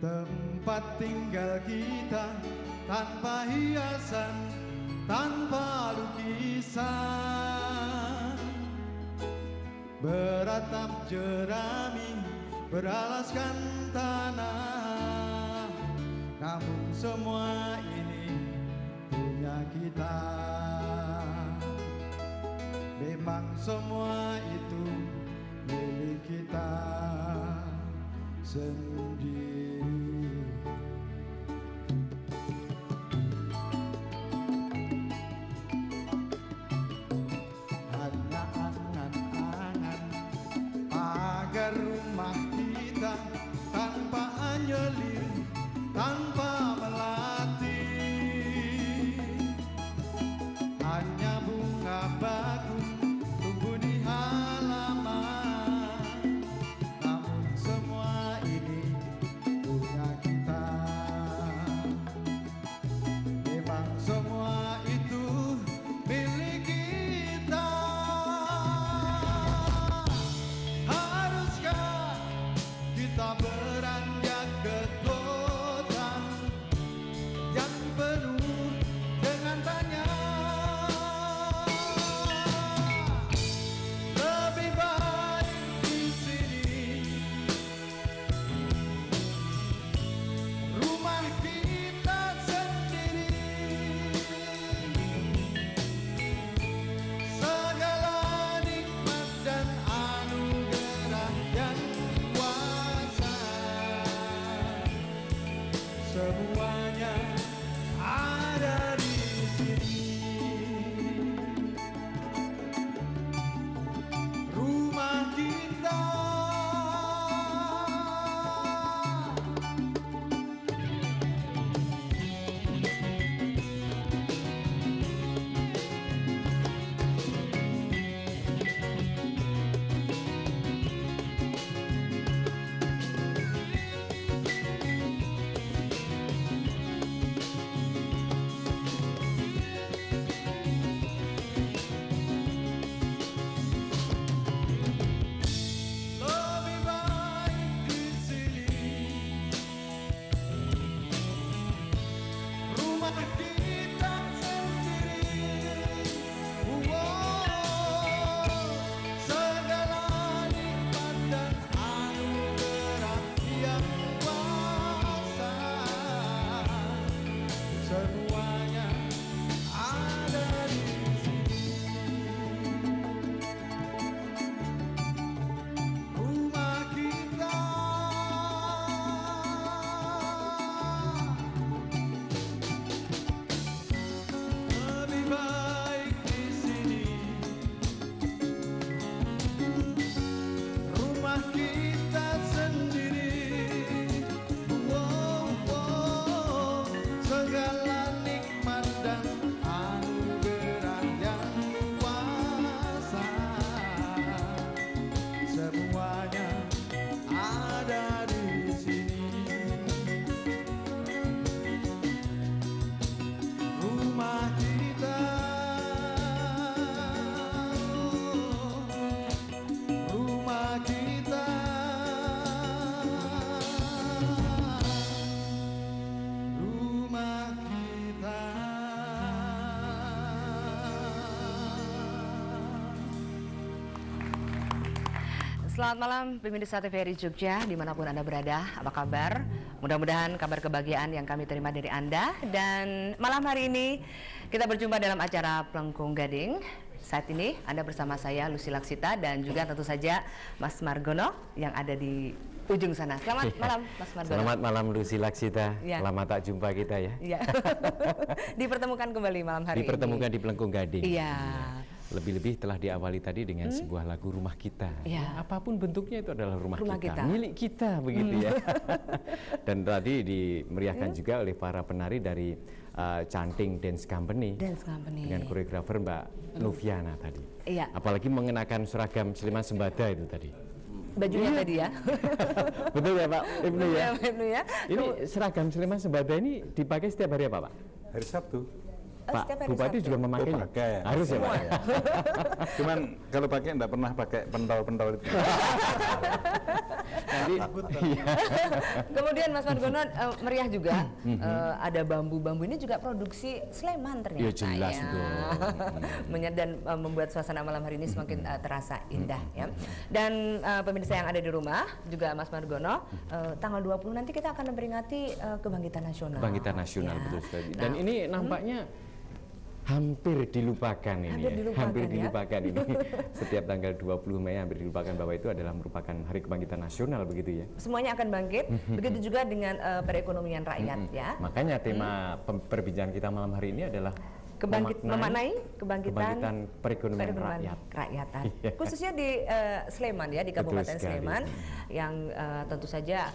tempat tinggal kita tanpa hiasan, tanpa lukisan, beratap jerami, beralaskan tanah. Namun semua ini punya kita. Memang semua itu milik kita sendiri. Hanya angan-angan pagar rumah kita tanpa anyelir, tanpa melati. Hanya bunga bakung tumbuh di halaman. Namun semua ini punya kita. Memang semua itu milik kita. Haruskah kita beranjak ke kota yang penuh dengan tanya? Lebih baik di sini, rumah kita sendiri. Segala nikmat dan anugerah yang kuasa, semuanya ada di sini. Rumah kita. Lebih baik di sini, rumah kita sendiri. Segala nikmat dan anugerah yang kuasa, semuanya ada di sini. Rumah kita. Lebih baik di sini, rumah kita sendiri. Segala nikmat dan anugerah yang kuasa, semuanya ada di sini. Rumah kita. Rumah kita. Rumah kita. Selamat malam pemirsa TVRI Jogja dimanapun Anda berada, apa kabar? Mudah-mudahan kabar kebahagiaan yang kami terima dari Anda. Dan malam hari ini kita berjumpa dalam acara Plengkung Gading. Saat ini Anda bersama saya Lucy Laksita dan juga tentu saja Mas Margono yang ada di ujung sana. Selamat malam Mas Margono. Selamat malam Lucy Laksita. Ya. Lama tak jumpa kita ya. Iya. Dipertemukan kembali malam hari Dipertemukan ini. di Plengkung Gading. Iya. Lebih-lebih telah diawali tadi dengan sebuah lagu Rumah Kita. Ya. Apapun bentuknya itu adalah rumah kita. kita, milik kita begitu ya. Dan tadi dimeriahkan juga oleh para penari dari Canting Dance Company. Dance Company. Dengan koreografer Mbak Noviana tadi. Iya. Apalagi mengenakan seragam Sleman Sembada itu tadi. Bajunya tadi ya. Betul ya Pak Ibnu ya. Ibnu ya. Ini seragam Sleman Sembada ini dipakai setiap hari apa Pak? Hari Sabtu. Pak setiap hari Bupati Sabtu. juga memakainya. pakai. Harus ya, Pak. Cuman kalau pakai enggak pernah pakai pentol-pentol itu. Nanti Kemudian Mas Margono meriah juga, ada bambu-bambu ini juga produksi Sleman ternyata. Ya, jelas dong. Dan membuat suasana malam hari ini semakin terasa indah ya. Dan pemirsa yang ada di rumah juga Mas Margono, tanggal 20 nanti kita akan memperingati kebangkitan nasional. Kebangkitan nasional, Ya. betul sekali. Dan Nah, ini nampaknya hampir dilupakan ini. Hampir dilupakan, ya. Dilupakan ini. Setiap tanggal 20 Mei hampir dilupakan bahwa itu adalah merupakan hari kebangkitan nasional begitu ya. semuanya akan bangkit, begitu juga dengan perekonomian rakyat ya. Makanya tema perbincangan kita malam hari ini adalah Memaknai kebangkitan perekonomian rakyat. kerakyatan. Iya. Khususnya di Sleman ya, di Betul Kabupaten sekali. Sleman yang tentu saja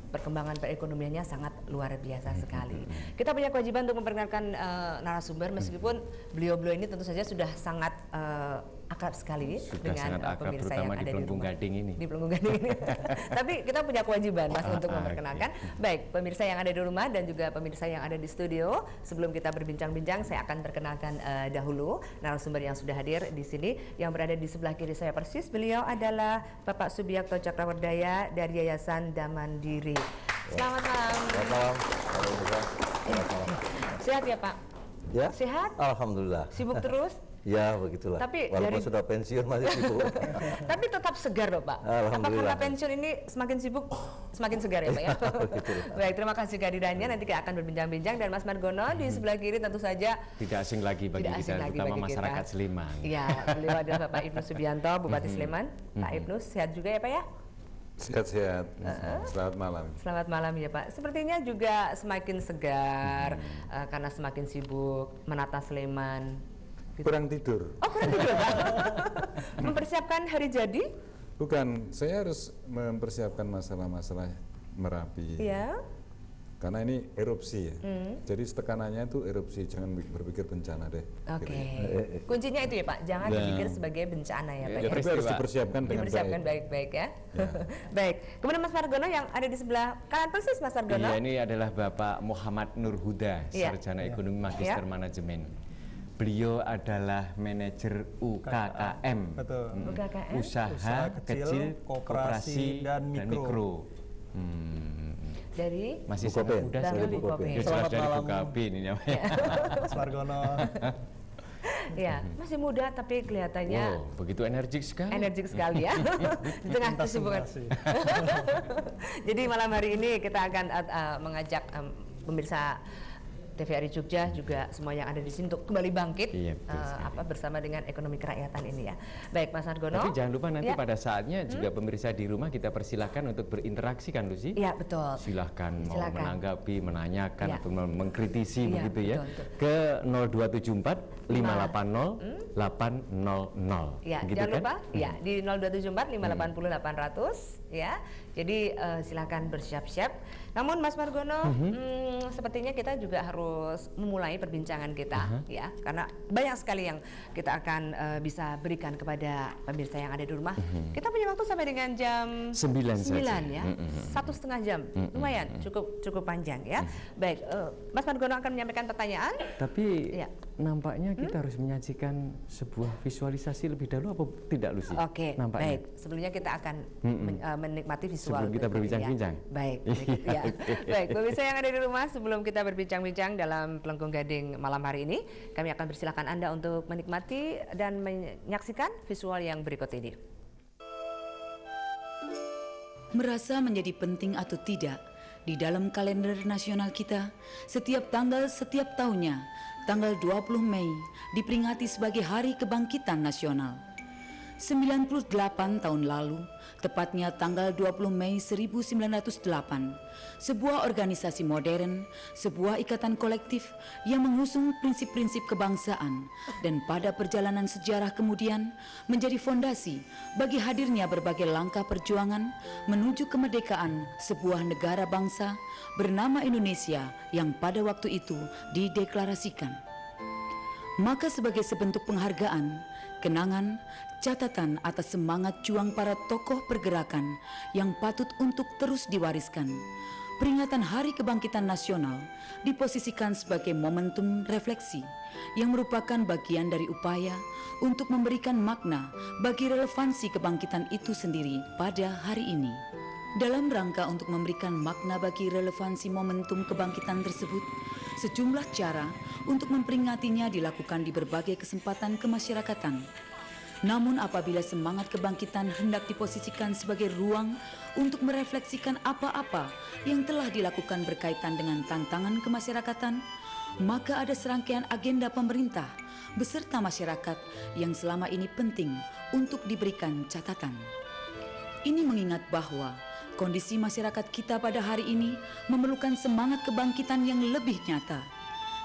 perkembangan perekonomiannya sangat luar biasa sekali. Kita punya kewajiban untuk memperkenalkan narasumber meskipun beliau-beliau ini tentu saja sudah sangat akrab sekali Sudah dengan sangat akrab, pemirsa terutama yang di ada di Pelengkung rumah. Gading ini. Di Pelengkung Gading ini. Tapi kita punya kewajiban Mas untuk memperkenalkan. Baik, pemirsa yang ada di rumah dan juga pemirsa yang ada di studio. Sebelum kita berbincang-bincang, saya akan perkenalkan dahulu narasumber yang sudah hadir di sini. Yang berada di sebelah kiri saya persis, beliau adalah Bapak Subiakto Cakrawardaya dari Yayasan Damandiri. Selamat malam. Selamat malam. Sehat ya Pak? Ya. Sehat? Alhamdulillah. Sibuk terus? Ya begitulah. Tapi walaupun dari- sudah pensiun masih sibuk. Tapi tetap segar loh Pak. Apa Alhamdulillah. karena pensiun ini semakin sibuk, semakin segar ya Pak ya? Begitu. Baik, terima kasih kehadirannya. Nanti kita akan berbincang-bincang dan Mas Margono di sebelah kiri tentu saja Tidak asing lagi bagi tidak kita, asing lagi terutama bagi masyarakat kita. Sleman. Iya, beliau adalah Bapak Ibnu Subianto, Bupati Sleman. Pak Ibnu sehat juga ya Pak ya? Sehat-sehat. Selamat malam. Selamat malam ya Pak. Sepertinya juga semakin segar karena semakin sibuk menata Sleman. Kurang tidur. Oh kurang tidur Pak? Mempersiapkan hari jadi? Bukan, saya harus mempersiapkan masalah-masalah Merapi. Iya. Karena ini erupsi ya. Jadi tekanannya itu erupsi, jangan berpikir bencana deh. Oke. Gitu. Kuncinya itu ya Pak, jangan Nah. dipikir sebagai bencana ya Pak Ya, ya. Tapi harus peristiwa. dipersiapkan dengan Dipersiapkan baik. baik-baik ya. Baik. Kemudian Mas Margono yang ada di sebelah kanan persis Mas Margono. Iya, ini adalah Bapak Muhammad Nur Huda, Iya. Sarjana Ekonomi Magister Iya. Manajemen. Beliau adalah manajer UKKM, Betul. UKKM. Usaha Kecil, Koperasi, dan Mikro. Dari Masih Bukopin. sangat muda Dari sekali. Bukopin. Ya, jelas Selamat dari malam. Bukopin ini namanya. Mas Margono. ya, masih muda tapi kelihatannya Wow, begitu energik sekali. energik sekali ya. Di tengah Lintas kesibukan. generasi. Jadi malam hari ini kita akan mengajak pemirsa TVRI Jogja juga semua yang ada di sini untuk kembali bangkit Iya, betul sekali. bersama dengan ekonomi kerakyatan ini ya. Baik Mas Margono. Tapi jangan lupa nanti Ya. pada saatnya juga pemirsa di rumah kita persilahkan untuk berinteraksi kan Lucy? Iya betul. Silahkan mau Silakan. menanggapi, menanyakan Ya. atau mengkritisi Iya, begitu ya betul, betul. ke 0274 580 800 Ya, gitu jangan kan? lupa ya di 0274 580 800 ya. Jadi silakan bersiap-siap. Namun Mas Margono, sepertinya kita juga harus memulai perbincangan kita ya, karena banyak sekali yang kita akan bisa berikan kepada pemirsa yang ada di rumah. Kita punya waktu sampai dengan jam 9 saja. ya, 1,5 jam, lumayan, cukup panjang ya. Baik, Mas Margono akan menyampaikan pertanyaan. Tapi Ya. nampaknya kita harus menyajikan sebuah visualisasi lebih dahulu apa tidak Lucy? Oke, Nampaknya. baik. Sebelumnya kita akan menikmati visual Sebelum kita berikut berbincang-bincang. ya. Baik, berikut, ya. Baik, pemirsa yang ada di rumah, sebelum kita berbincang-bincang dalam Pelengkung Gading malam hari ini, kami akan persilakan Anda untuk menikmati dan menyaksikan visual yang berikut ini. Merasa menjadi penting atau tidak, di dalam kalender nasional kita, setiap tanggal setiap tahunnya, tanggal 20 Mei diperingati sebagai Hari Kebangkitan Nasional. 98 tahun lalu, tepatnya tanggal 20 Mei 1908, sebuah organisasi modern, sebuah ikatan kolektif yang mengusung prinsip-prinsip kebangsaan dan pada perjalanan sejarah kemudian menjadi fondasi bagi hadirnya berbagai langkah perjuangan menuju kemerdekaan sebuah negara bangsa bernama Indonesia yang pada waktu itu dideklarasikan. Maka sebagai sebentuk penghargaan, kenangan, catatan atas semangat juang para tokoh pergerakan yang patut untuk terus diwariskan, peringatan Hari Kebangkitan Nasional diposisikan sebagai momentum refleksi yang merupakan bagian dari upaya untuk memberikan makna bagi relevansi kebangkitan itu sendiri pada hari ini. Dalam rangka untuk memberikan makna bagi relevansi momentum kebangkitan tersebut, sejumlah cara untuk memperingatinya dilakukan di berbagai kesempatan kemasyarakatan. Namun apabila semangat kebangkitan hendak diposisikan sebagai ruang untuk merefleksikan apa-apa yang telah dilakukan berkaitan dengan tantangan kemasyarakatan, maka ada serangkaian agenda pemerintah beserta masyarakat yang selama ini penting untuk diberikan catatan. Ini mengingat bahwa kondisi masyarakat kita pada hari ini memerlukan semangat kebangkitan yang lebih nyata.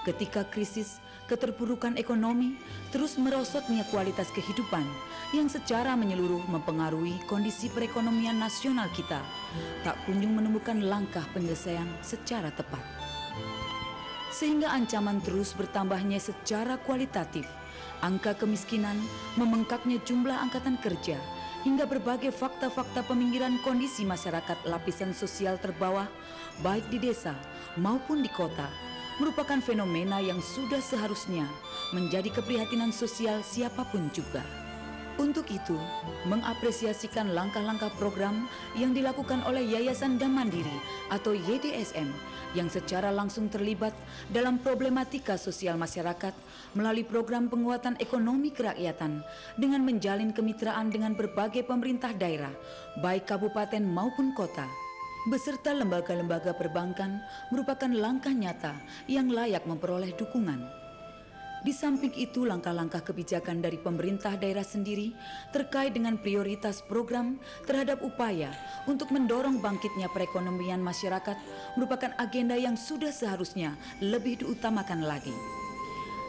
Ketika krisis, keterpurukan ekonomi, terus merosotnya kualitas kehidupan yang secara menyeluruh mempengaruhi kondisi perekonomian nasional kita, tak kunjung menemukan langkah penyelesaian secara tepat. Sehingga ancaman terus bertambahnya secara kualitatif, angka kemiskinan, membengkaknya jumlah angkatan kerja, hingga berbagai fakta-fakta peminggiran kondisi masyarakat lapisan sosial terbawah, baik di desa maupun di kota, merupakan fenomena yang sudah seharusnya menjadi keprihatinan sosial siapapun juga. Untuk itu, mengapresiasikan langkah-langkah program yang dilakukan oleh Yayasan Dam Mandiri atau YDSM yang secara langsung terlibat dalam problematika sosial masyarakat melalui program penguatan ekonomi kerakyatan dengan menjalin kemitraan dengan berbagai pemerintah daerah, baik kabupaten maupun kota, beserta lembaga-lembaga perbankan merupakan langkah nyata yang layak memperoleh dukungan. Di samping itu, langkah-langkah kebijakan dari pemerintah daerah sendiri terkait dengan prioritas program terhadap upaya untuk mendorong bangkitnya perekonomian masyarakat merupakan agenda yang sudah seharusnya lebih diutamakan lagi.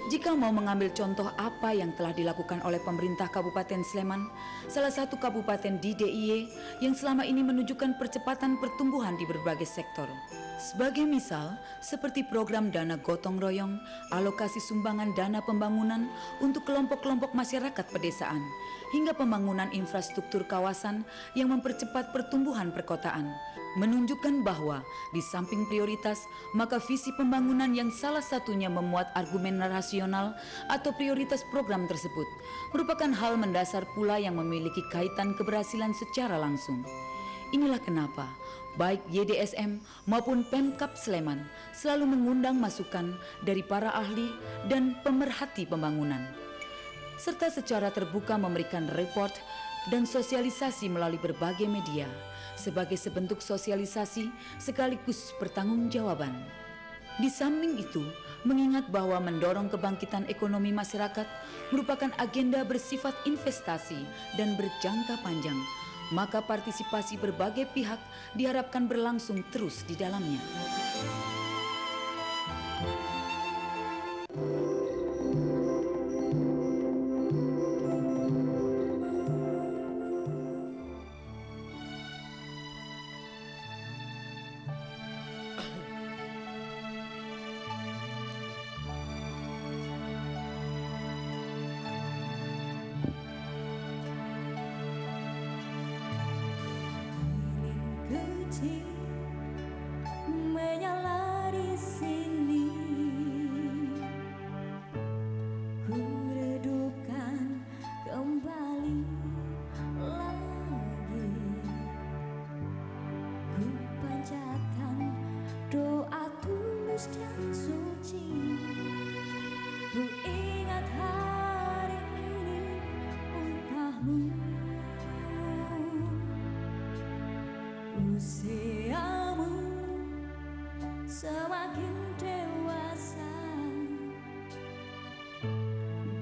Jika mau mengambil contoh apa yang telah dilakukan oleh pemerintah Kabupaten Sleman, salah satu kabupaten di DIY yang selama ini menunjukkan percepatan pertumbuhan di berbagai sektor. Sebagai misal, seperti program dana gotong royong, alokasi sumbangan dana pembangunan untuk kelompok-kelompok masyarakat pedesaan, hingga pembangunan infrastruktur kawasan yang mempercepat pertumbuhan perkotaan, menunjukkan bahwa di samping prioritas, maka visi pembangunan yang salah satunya memuat argumen rasional atau prioritas program tersebut merupakan hal mendasar pula yang memiliki kaitan keberhasilan secara langsung. Inilah kenapa baik YDSM maupun Pemkab Sleman selalu mengundang masukan dari para ahli dan pemerhati pembangunan, serta secara terbuka memberikan report dan sosialisasi melalui berbagai media sebagai sebentuk sosialisasi sekaligus pertanggungjawaban. Di samping itu, mengingat bahwa mendorong kebangkitan ekonomi masyarakat merupakan agenda bersifat investasi dan berjangka panjang, maka partisipasi berbagai pihak diharapkan berlangsung terus di dalamnya. Kecil menyala di sini, ku redupkan kembali lagi, ku panjatkan doa tulus dan suci, ku ingat hari ini untahmu. Usiamu semakin dewasa,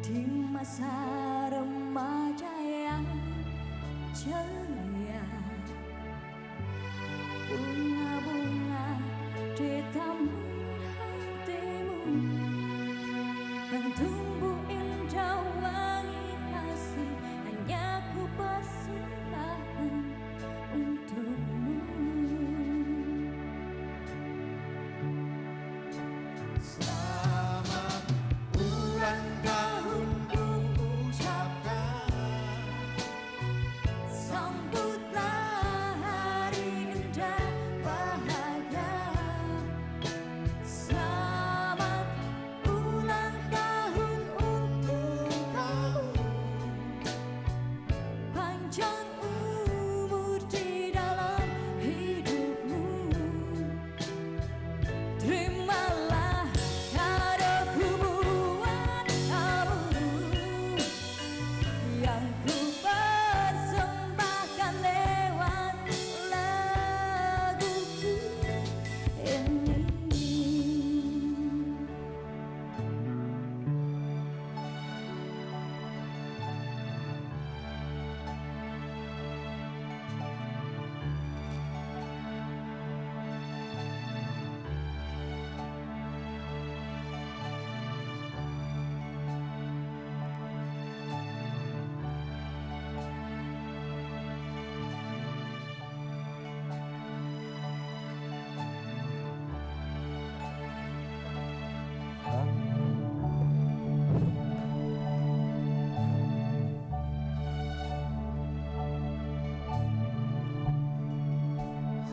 di masa remaja yang ceria, bunga-bunga di taman hatimu yang tumbuh indah wangi kasih, hanya ku persembahkan untukmu. Selamat ulang tahun ku ucapkan, Sambutlah hari indah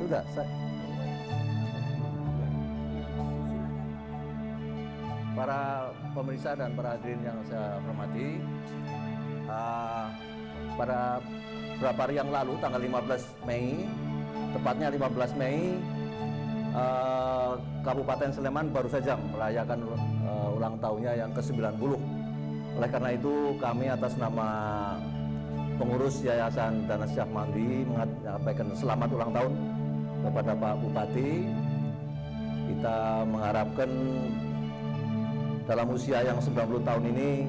Sudah, para pemirsa dan para hadirin yang saya hormati, pada beberapa hari yang lalu, tanggal 15 Mei, tepatnya 15 Mei, Kabupaten Sleman baru saja merayakan ulang tahunnya yang ke-90. Oleh karena itu, kami atas nama pengurus Yayasan Dana Sejahtera Mandiri menyampaikan selamat ulang tahun kepada Pak Bupati. Kita mengharapkan dalam usia yang 90 tahun ini,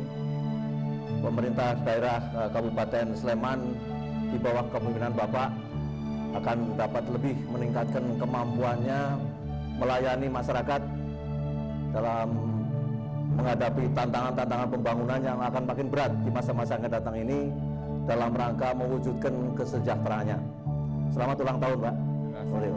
pemerintah daerah Kabupaten Sleman di bawah kepemimpinan Bapak akan dapat lebih meningkatkan kemampuannya melayani masyarakat dalam menghadapi tantangan-tantangan pembangunan yang akan makin berat di masa-masa yang akan datang ini dalam rangka mewujudkan kesejahteraannya. Selamat ulang tahun, Pak. Mari.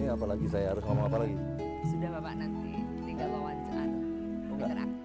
Apalagi saya harus ngomong apa lagi? Sudah Bapak, nanti tinggal wawancara. Interaksi.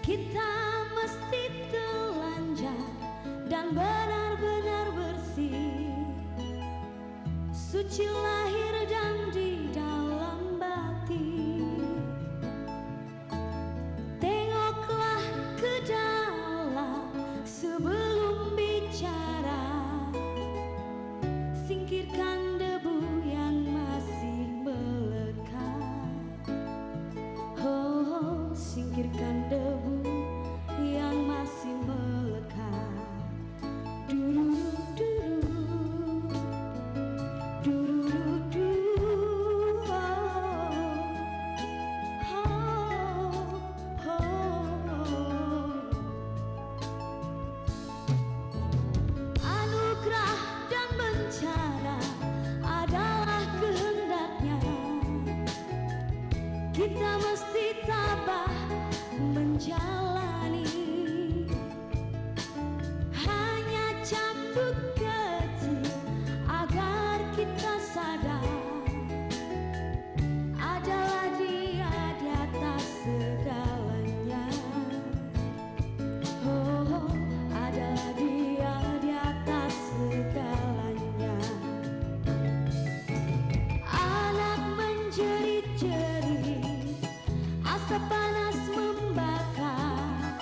Kita mesti telanjang dan benar-benar bersih, suci lahir dan di dalam batin. Tengoklah ke dalam sebelum bicara, singkirkan debu yang masih melekat. Oh, singkirkan debu yang masih melekat. Anugerah dan bencana adalah kehendaknya. Kita mesti tabah menjalani. Hanya cambuk kecil agar kita sadar, adalah Dia di atas segalanya. Oh, adalah Dia di atas segalanya. Anak menjerit-jerit, asap panas membakar,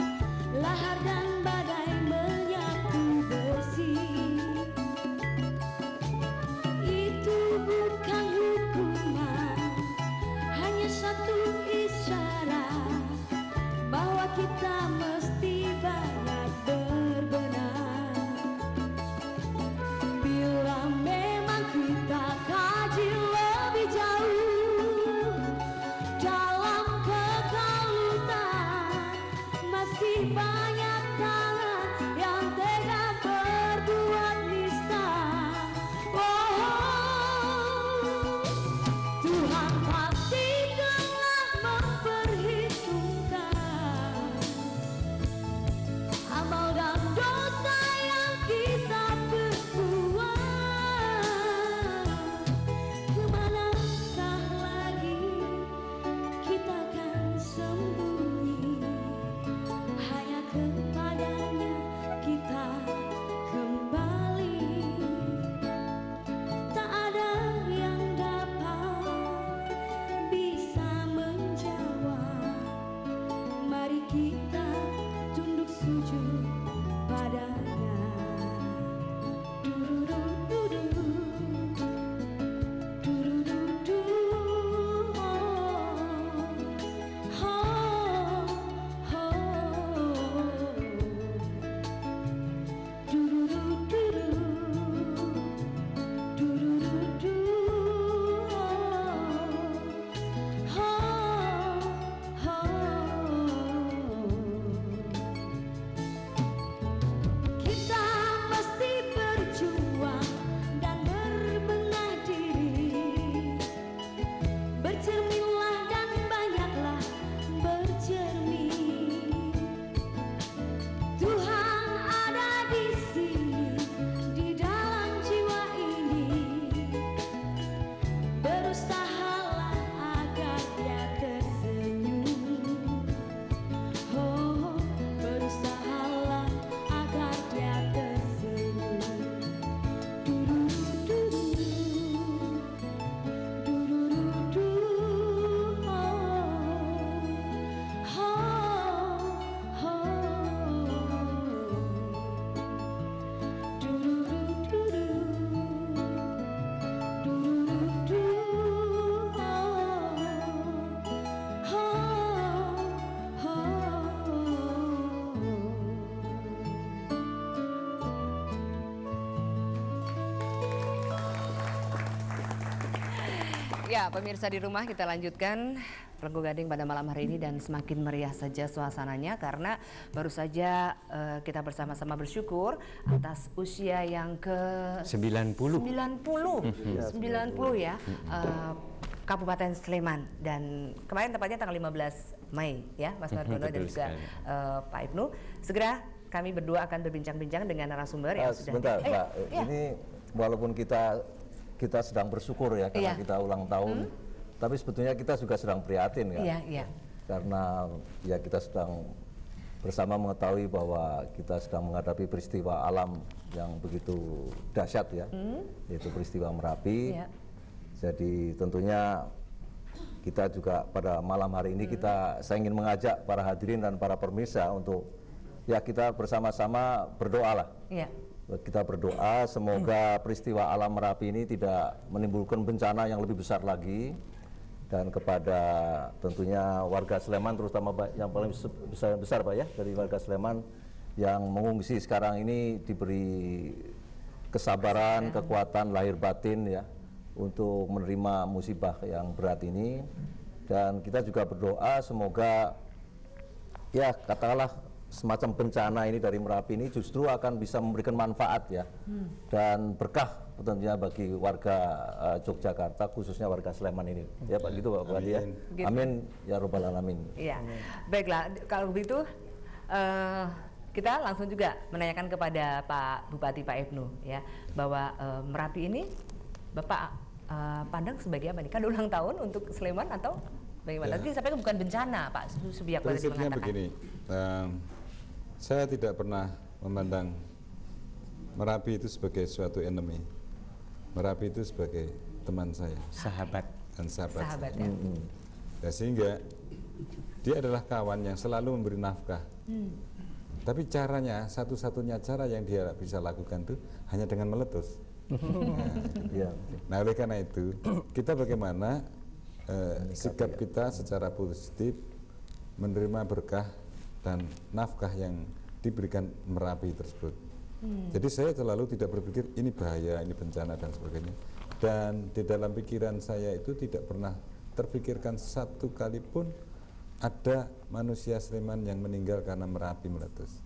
Ya, pemirsa di rumah, kita lanjutkan Renggo Gading pada malam hari ini dan semakin meriah saja suasananya karena baru saja kita bersama-sama bersyukur atas usia yang ke 90 ya. Kabupaten Sleman, dan kemarin tepatnya tanggal 15 Mei ya Mas Mardono dan juga Pak Ibnu. Segera kami berdua akan berbincang-bincang dengan narasumber yang sudah. Sebentar, Mbak. Ini walaupun kita sedang bersyukur ya karena kita ulang tahun, tapi sebetulnya kita juga sedang prihatin kan. Karena ya kita sedang bersama mengetahui bahwa kita sedang menghadapi peristiwa alam yang begitu dahsyat ya, yaitu peristiwa Merapi. Jadi tentunya kita juga pada malam hari ini saya ingin mengajak para hadirin dan para pemirsa untuk ya kita bersama-sama berdoa lah. Kita berdoa semoga peristiwa alam Merapi ini tidak menimbulkan bencana yang lebih besar lagi, dan kepada tentunya warga Sleman terutama yang paling besar Pak ya, dari warga Sleman yang mengungsi sekarang ini diberi kesabaran, kekuatan lahir batin ya untuk menerima musibah yang berat ini. Dan kita juga berdoa semoga ya katakanlah semacam bencana ini dari Merapi ini justru akan bisa memberikan manfaat ya dan berkah tentunya bagi warga Yogyakarta, khususnya warga Sleman ini ya Pak, gitu Pak Bupati ya. Amin ya robbal alamin. Iya, baiklah kalau begitu kita langsung juga menanyakan kepada Pak Bupati, Pak Ibnu ya, bahwa Merapi ini Bapak pandang sebagai apa nih? Kan ulang tahun untuk Sleman atau bagaimana? Tadi sampaikan bukan bencana, Pak Subiak tadi Prinsipnya mengatakan. begini, saya tidak pernah memandang Merapi itu sebagai suatu enemy. Merapi itu sebagai teman saya, sahabat Sahabat saya. Dan sehingga dia adalah kawan yang selalu memberi nafkah. Tapi caranya, satu-satunya cara yang dia bisa lakukan itu hanya dengan meletus. Nah oleh karena itu kita bagaimana sikap kita secara positif menerima berkah dan nafkah yang diberikan Merapi tersebut. Jadi saya selalu tidak berpikir ini bahaya, ini bencana dan sebagainya. Dan di dalam pikiran saya itu tidak pernah terpikirkan satu kali pun ada manusia Sleman yang meninggal karena Merapi meletus.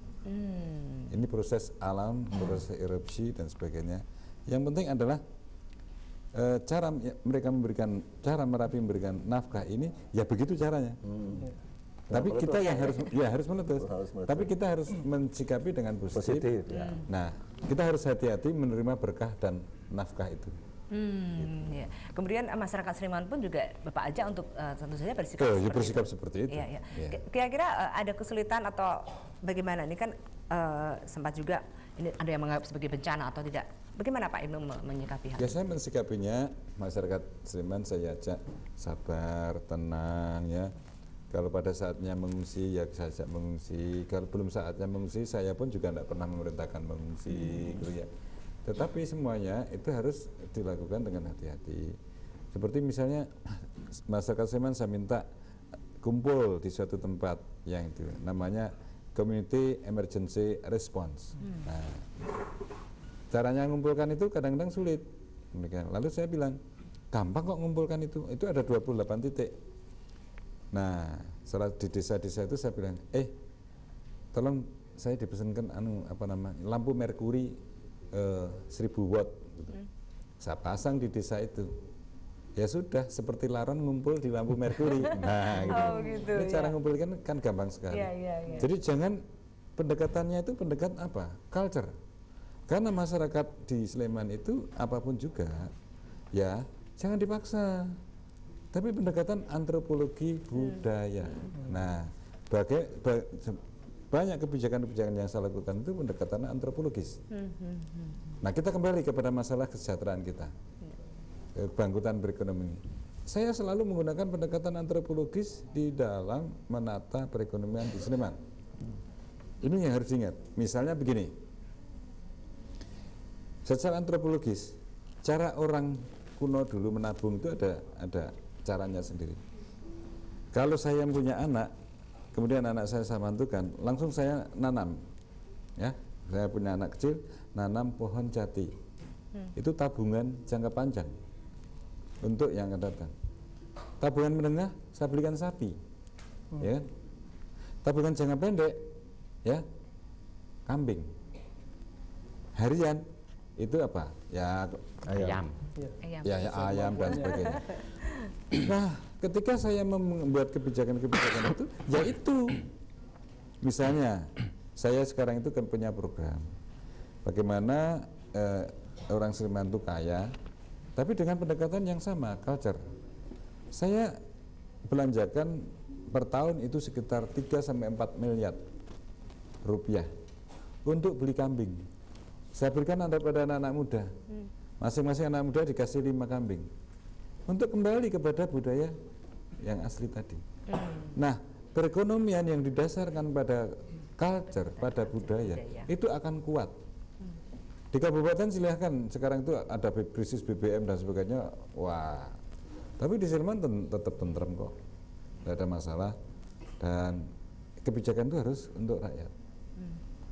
Ini proses alam, proses erupsi dan sebagainya. Yang penting adalah cara Merapi memberikan nafkah ini ya begitu caranya. Tapi kita yang harus meletus. Tapi kita harus mensikapi dengan positif. Nah, kita harus hati-hati menerima berkah dan nafkah itu. Ya. Kemudian masyarakat Sleman pun juga Bapak ajak untuk tentu saja bersikap seperti itu. Kira-kira ada kesulitan atau bagaimana? Ini kan sempat juga ini ada yang menganggap sebagai bencana atau tidak. Bagaimana Pak Ibnu menyikapi hal ya, saya mensikapinya masyarakat Sleman saya ajak sabar, tenang ya. Kalau pada saatnya mengungsi ya saya ajak mengungsi. Kalau belum saatnya mengungsi saya pun juga tidak pernah memerintahkan mengungsi gitu ya. Tetapi semuanya itu harus dilakukan dengan hati-hati. Seperti misalnya masyarakat Sleman saya minta kumpul di suatu tempat yang itu namanya Community Emergency Response. Nah, caranya mengumpulkan itu kadang-kadang sulit. Lalu saya bilang, gampang kok mengumpulkan itu ada 28 titik. Nah, setelah di desa-desa itu saya bilang, tolong saya dipesankan lampu merkuri 1000 watt. Gitu. Saya pasang di desa itu. Ya sudah, seperti laron ngumpul di lampu merkuri. Nah, gitu. Ini cara ngumpulkan kan gampang sekali. Jadi jangan pendekatannya itu pendekatan apa? Culture. Karena masyarakat di Sleman itu apapun juga, ya jangan dipaksa. Tapi pendekatan antropologi budaya. Nah, banyak kebijakan-kebijakan yang saya lakukan itu pendekatan antropologis. Nah, kita kembali kepada masalah kesejahteraan kita, kebangkitan perekonomian. Saya selalu menggunakan pendekatan antropologis di dalam menata perekonomian di Sleman. Ini yang harus diingat. Misalnya begini. Secara antropologis, cara orang kuno dulu menabung itu ada caranya sendiri. Kalau saya punya anak, kemudian anak saya bantukan, langsung saya nanam, ya. Saya punya anak kecil, nanam pohon jati. Itu tabungan jangka panjang untuk yang akan datang. tabungan menengah saya belikan sapi, ya kan? Tabungan jangka pendek, ya kambing. Harian itu apa? Ya Ayam. ya ayam dan sebagainya. Nah, ketika saya membuat kebijakan-kebijakan itu, ya itu. Misalnya, saya sekarang itu kan punya program bagaimana orang Sleman itu kaya, tapi dengan pendekatan yang sama, culture. Saya belanjakan per tahun itu sekitar 3-4 miliar rupiah untuk beli kambing. Saya berikan pada anak-anak muda. Masing-masing anak muda dikasih 5 kambing. Untuk kembali kepada budaya yang asli tadi. Nah, perekonomian yang didasarkan pada culture, pada budaya, itu akan kuat. Di kabupaten silahkan, sekarang itu ada krisis BBM dan sebagainya, wah. Tapi di Sleman tetap tentrem kok, tidak ada masalah. Dan kebijakan itu harus untuk rakyat.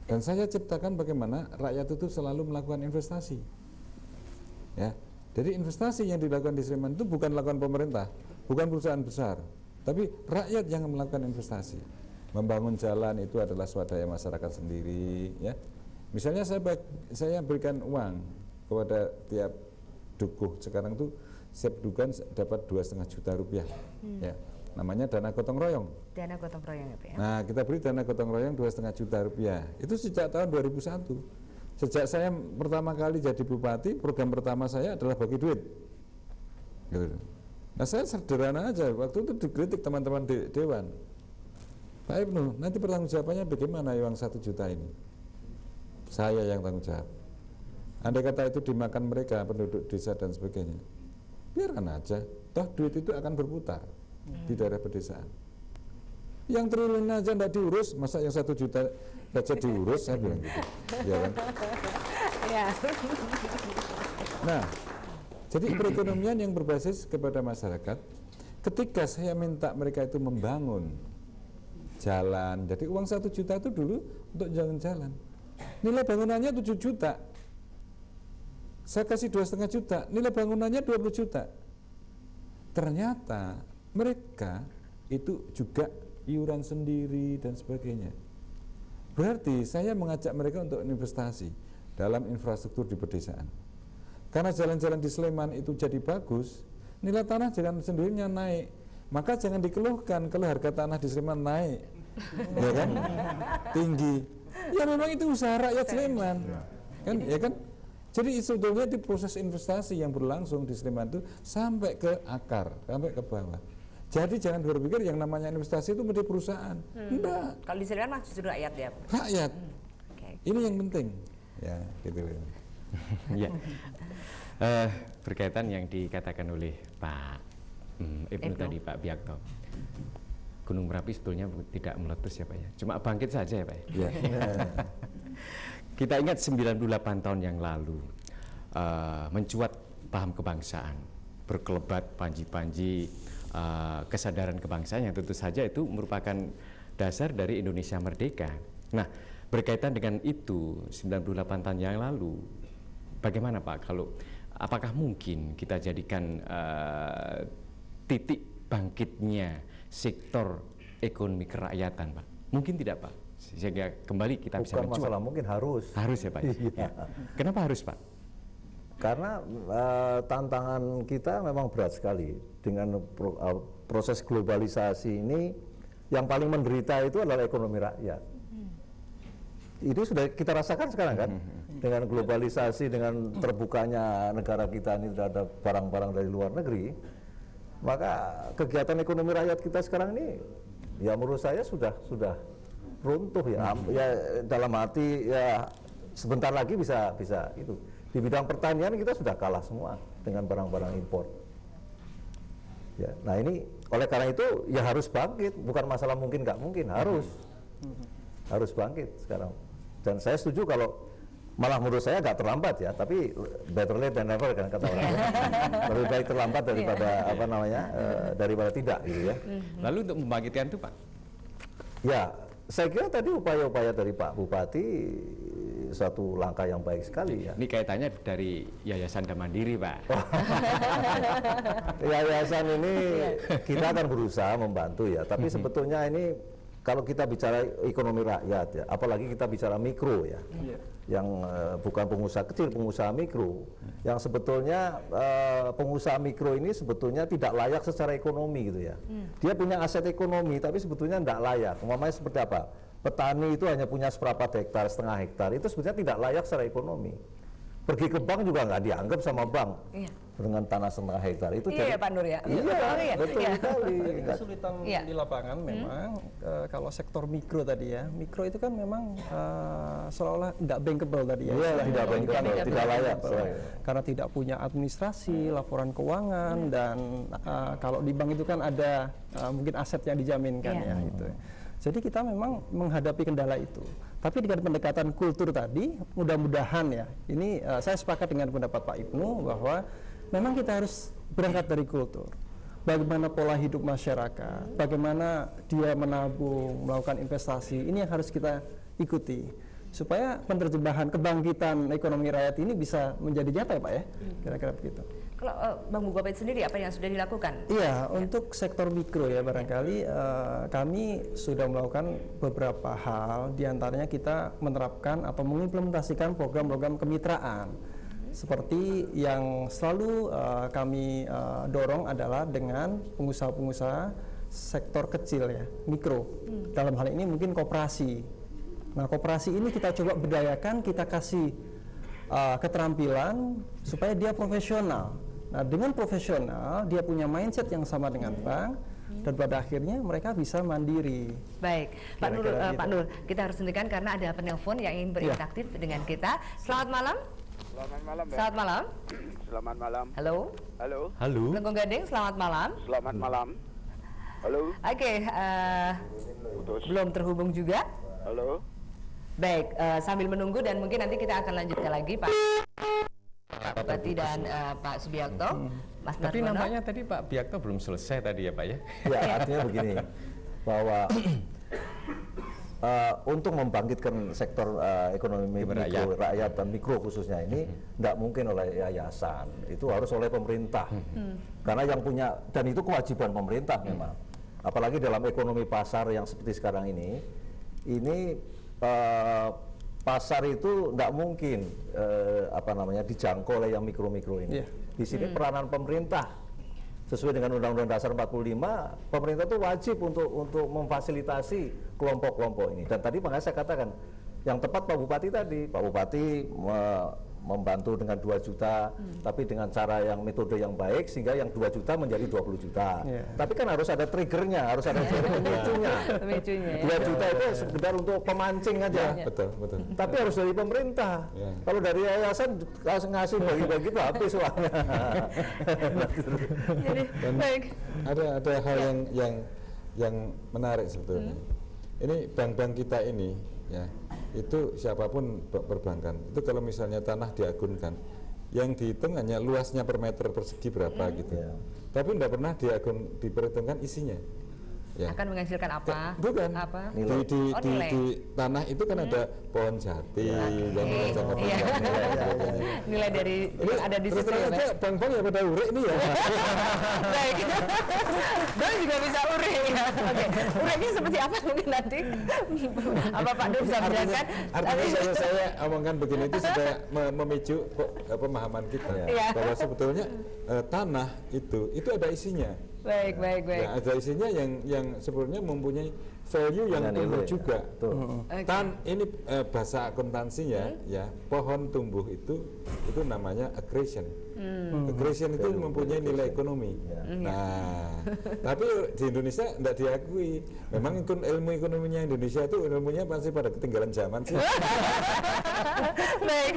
Dan saya ciptakan bagaimana rakyat itu selalu melakukan investasi. Ya, jadi investasi yang dilakukan di Sleman itu bukan lakukan pemerintah, bukan perusahaan besar, tapi rakyat yang melakukan investasi. Membangun jalan itu adalah swadaya masyarakat sendiri, ya. Misalnya saya berikan uang kepada tiap dukuh, sekarang itu setiap dukuh dapat 2,5 juta rupiah, ya. Namanya dana gotong royong. Dana gotong royong ya Pak ya? Nah, kita beri dana gotong royong 2,5 juta rupiah. Itu sejak tahun 2001. Sejak saya pertama kali jadi bupati, program pertama saya adalah bagi duit. Gitu. Nah, saya sederhana aja. Waktu itu dikritik teman-teman dewan. Pak Ibnu, nanti pertanggungjawabannya bagaimana uang 1 juta ini? Saya yang tanggung jawab. Andai kata itu dimakan mereka, penduduk desa dan sebagainya, biarkan aja. Toh duit itu akan berputar di daerah pedesaan. Yang triliun aja tidak diurus, masa yang 1 juta saja diurus, saya bilang gitu. Ya kan? Ya. Nah, jadi perekonomian yang berbasis kepada masyarakat, ketika saya minta mereka itu membangun jalan, jadi uang 1 juta itu dulu untuk jalan-jalan. Nilai bangunannya 7 juta. Saya kasih 2,5 juta, nilai bangunannya 20 juta. Ternyata mereka itu juga iuran sendiri dan sebagainya. Berarti saya mengajak mereka untuk investasi dalam infrastruktur di pedesaan. Karena jalan-jalan di Sleman itu jadi bagus, nilai tanah jangan sendirinya naik. Maka jangan dikeluhkan kalau harga tanah di Sleman naik, ya kan? Tinggi. Ya memang itu usaha rakyat Sleman, kan? Ya kan? Jadi sebetulnya itu proses investasi yang berlangsung di Sleman itu sampai ke akar, sampai ke bawah. Jadi jangan berpikir yang namanya investasi itu menjadi perusahaan. Enggak. Kalau di Sleman mah justru rakyat ya. Rakyat. Okay. Ini yang penting. Ya, gitu. Ya. Berkaitan yang dikatakan oleh Pak Ibnu tadi, Pak Biakto. Gunung Merapi sebetulnya tidak meletus ya Pak ya. Cuma bangkit saja ya Pak ya. Kita ingat 98 tahun yang lalu mencuat paham kebangsaan, berkelebat panji-panji kesadaran kebangsaan yang tentu saja itu merupakan dasar dari Indonesia merdeka. Nah, berkaitan dengan itu 98 tahun yang lalu, bagaimana Pak kalau apakah mungkin kita jadikan titik bangkitnya sektor ekonomi kerakyatan Pak? Mungkin tidak Pak? Sehingga kembali kita bisa mencuat. Bukan masalah, mungkin harus. Harus ya Pak? Ya. Kenapa harus Pak? Karena tantangan kita memang berat sekali dengan proses globalisasi ini. Yang paling menderita itu adalah ekonomi rakyat. Itu sudah kita rasakan sekarang kan, dengan globalisasi, dengan terbukanya negara kita ini terhadap barang-barang dari luar negeri, maka kegiatan ekonomi rakyat kita sekarang ini, ya menurut saya sudah runtuh ya. Ya dalam arti ya sebentar lagi bisa itu. Di bidang pertanian kita sudah kalah semua dengan barang-barang impor. Ya, nah ini oleh karena itu ya harus bangkit, bukan masalah mungkin nggak mungkin, harus bangkit sekarang. Dan saya setuju kalau malah menurut saya nggak terlambat ya, tapi better late than never kan kata orang. Lebih baik terlambat daripada daripada tidak gitu ya. Lalu untuk membangkitkan itu Pak? Ya, saya kira tadi upaya-upaya dari Pak Bupati suatu langkah yang baik sekali ya. Ini kaitannya dari Yayasan Mandiri, Pak. Yayasan ini kita akan berusaha membantu ya, tapi sebetulnya ini kalau kita bicara ekonomi rakyat ya, apalagi kita bicara mikro ya, yang bukan pengusaha kecil, pengusaha mikro, yang sebetulnya pengusaha mikro ini sebetulnya tidak layak secara ekonomi gitu ya. Dia punya aset ekonomi, tapi sebetulnya tidak layak. Umpamanya seperti apa? Petani itu hanya punya seperempat hektar, setengah hektar, itu sebetulnya tidak layak secara ekonomi. Pergi ke bank juga nggak dianggap sama bank dengan tanah setengah hektar itu. Iya, Pak Nur ya. Iya, betul sekali. Kesulitan di lapangan memang kalau sektor mikro tadi ya, mikro itu kan memang seolah-olah tidak bankable tadi ya. Iya, tidak bankable, tidak layak. Karena tidak punya administrasi, laporan keuangan, dan kalau di bank itu kan ada mungkin aset yang dijaminkan ya gitu. Jadi kita memang menghadapi kendala itu. Tapi dengan pendekatan kultur tadi, mudah-mudahan ya, ini saya sepakat dengan pendapat Pak Ibnu bahwa memang kita harus berangkat dari kultur. Bagaimana pola hidup masyarakat, bagaimana dia menabung, melakukan investasi, ini yang harus kita ikuti. Supaya penerjemahan kebangkitan ekonomi rakyat ini bisa menjadi nyata ya Pak ya, kira-kira begitu. Kalau Bang Mubabit sendiri apa yang sudah dilakukan? Iya, untuk sektor mikro ya barangkali kami sudah melakukan beberapa hal, diantaranya kita menerapkan atau mengimplementasikan program-program kemitraan. Seperti yang selalu kami dorong adalah dengan pengusaha-pengusaha sektor kecil ya, mikro. Dalam hal ini mungkin koperasi. Nah, koperasi ini kita coba berdayakan, kita kasih keterampilan supaya dia profesional. Nah, dengan profesional dia punya mindset yang sama dengan bank, dan pada akhirnya mereka bisa mandiri. Baik, Pak Nur, Pak Nur, kita harus hentikan karena ada penelpon yang ingin berinteraktif dengan kita. Selamat malam. Selamat malam. Selamat malam. Selamat malam. Halo. Halo. Halo. Lengkong Gading, selamat malam. Selamat malam. Halo. Oke, belum terhubung juga. Halo. Baik, sambil menunggu dan mungkin nanti kita akan lanjutkan lagi Pak Bupati dan Pak Subiakto, Mas Tapi Nargono. nampaknya tadi Pak Biakto belum selesai tadi ya Pak ya? Ya, artinya begini, bahwa untuk membangkitkan sektor ekonomi mikro, rakyat dan mikro khususnya ini tidak mungkin oleh yayasan, itu harus oleh pemerintah. Karena yang punya, dan itu kewajiban pemerintah memang. Apalagi dalam ekonomi pasar yang seperti sekarang ini pasar itu tidak mungkin dijangkau oleh yang mikro-mikro ini. Di sini peranan pemerintah sesuai dengan Undang-Undang Dasar 45, pemerintah itu wajib untuk memfasilitasi kelompok-kelompok ini. Dan tadi makanya saya katakan yang tepat Pak Bupati tadi, Pak Bupati membantu dengan 2 juta, tapi dengan cara yang metode yang baik sehingga yang 2 juta menjadi 20 juta. Tapi kan harus ada triggernya, harus ada pemicunya. 2 juta itu sekedar untuk pemancing aja. Betul. Tapi harus dari pemerintah. Kalau dari yayasan ngasih bagi-bagi itu habis uangnya. Dan ada hal yang menarik sebetulnya. Ini bank-bank kita ini ya, itu siapapun perbankan itu kalau misalnya tanah diagunkan, yang dihitung hanya luasnya per meter persegi berapa gitu. Tapi tidak pernah diperhitungkan isinya. Ya. Akan menghasilkan apa? Bukan. Apa? Di tanah itu kan ada pohon jati, dan nilai dari ini ada di situ. Terus bank-bank ya pada urek ini ya. Baik. Bank juga bisa urek ya. Oke. Ureknya seperti apa mungkin nanti? Apa Pak Nur bisa menjelaskan? Artinya saya omongkan begini itu supaya memicu pemahaman kita bahwa sebetulnya tanah itu ada isinya. Baik. Ya, ada isinya yang sebenarnya mempunyai value yang tumbuh juga. Ini bahasa akuntansinya ya, pohon tumbuh itu namanya accretion. Accretion itu mempunyai nilai ekonomi. Nah, tapi di Indonesia tidak diakui. Memang ilmu ekonominya Indonesia itu ilmunya pasti pada ketinggalan zaman sih. Baik.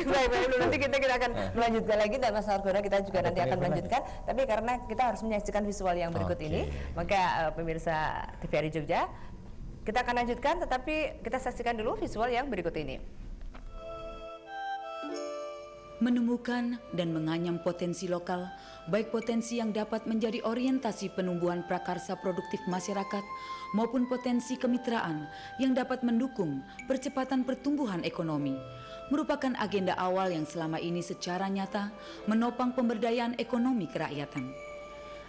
Nanti kita akan melanjutkan lagi dan Mas Nargono kita juga nanti akan melanjutkan. Tapi karena kita harus menyaksikan visual yang berikut ini, maka pemirsa TVRI Jogja, kita akan lanjutkan. Tetapi kita saksikan dulu visual yang berikut ini. Menemukan dan menganyam potensi lokal, baik potensi yang dapat menjadi orientasi penumbuhan prakarsa produktif masyarakat maupun potensi kemitraan yang dapat mendukung percepatan pertumbuhan ekonomi, merupakan agenda awal yang selama ini secara nyata menopang pemberdayaan ekonomi kerakyatan.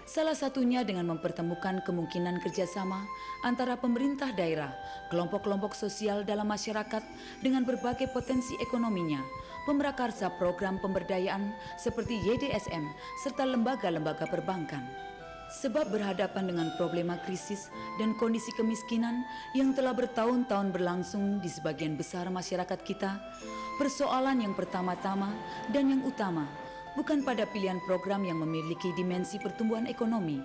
Salah satunya dengan mempertemukan kemungkinan kerjasama antara pemerintah daerah, kelompok-kelompok sosial dalam masyarakat dengan berbagai potensi ekonominya, pemrakarsa program pemberdayaan seperti YDSM, serta lembaga-lembaga perbankan. Sebab berhadapan dengan problema krisis dan kondisi kemiskinan yang telah bertahun-tahun berlangsung di sebagian besar masyarakat kita, persoalan yang pertama-tama dan yang utama bukan pada pilihan program yang memiliki dimensi pertumbuhan ekonomi,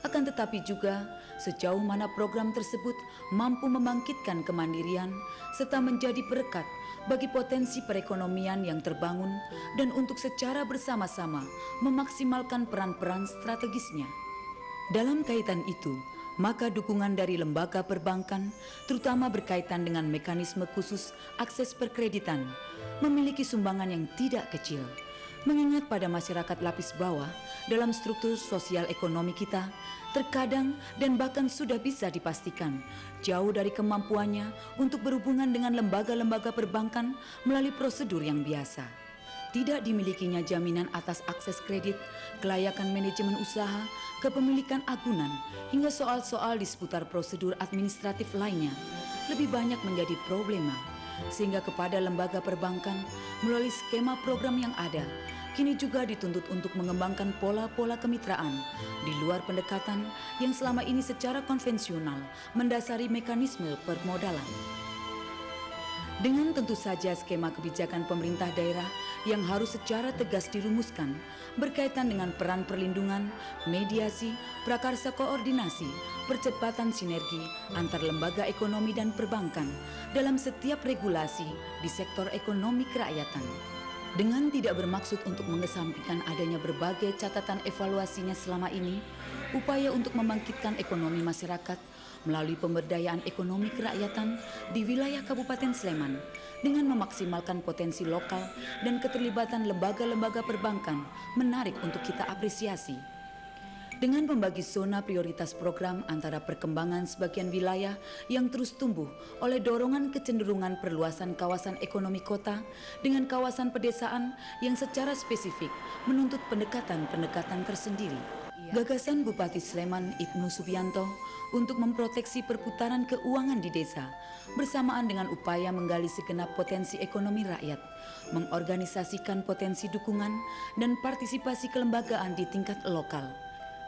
akan tetapi juga sejauh mana program tersebut mampu membangkitkan kemandirian serta menjadi perekat bagi potensi perekonomian yang terbangun dan untuk secara bersama-sama memaksimalkan peran-peran strategisnya. Dalam kaitan itu, maka dukungan dari lembaga perbankan, terutama berkaitan dengan mekanisme khusus akses perkreditan, memiliki sumbangan yang tidak kecil. Mengingat pada masyarakat lapis bawah dalam struktur sosial ekonomi kita, terkadang dan bahkan sudah bisa dipastikan jauh dari kemampuannya untuk berhubungan dengan lembaga-lembaga perbankan melalui prosedur yang biasa. Tidak dimilikinya jaminan atas akses kredit, kelayakan manajemen usaha, kepemilikan agunan, hingga soal-soal di seputar prosedur administratif lainnya lebih banyak menjadi problema, sehingga kepada lembaga perbankan melalui skema program yang ada, kini juga dituntut untuk mengembangkan pola-pola kemitraan di luar pendekatan yang selama ini secara konvensional mendasari mekanisme permodalan. Dengan tentu saja skema kebijakan pemerintah daerah yang harus secara tegas dirumuskan berkaitan dengan peran perlindungan, mediasi, prakarsa koordinasi, percepatan sinergi antar lembaga ekonomi dan perbankan dalam setiap regulasi di sektor ekonomi kerakyatan. Dengan tidak bermaksud untuk mengesampingkan adanya berbagai catatan evaluasinya selama ini, upaya untuk membangkitkan ekonomi masyarakat melalui pemberdayaan ekonomi kerakyatan di wilayah Kabupaten Sleman dengan memaksimalkan potensi lokal dan keterlibatan lembaga-lembaga perbankan menarik untuk kita apresiasi. Dengan membagi zona prioritas program antara perkembangan sebagian wilayah yang terus tumbuh oleh dorongan kecenderungan perluasan kawasan ekonomi kota dengan kawasan pedesaan yang secara spesifik menuntut pendekatan-pendekatan tersendiri. Gagasan Bupati Sleman Ibnu Subianto untuk memproteksi perputaran keuangan di desa bersamaan dengan upaya menggali segenap potensi ekonomi rakyat, mengorganisasikan potensi dukungan dan partisipasi kelembagaan di tingkat lokal.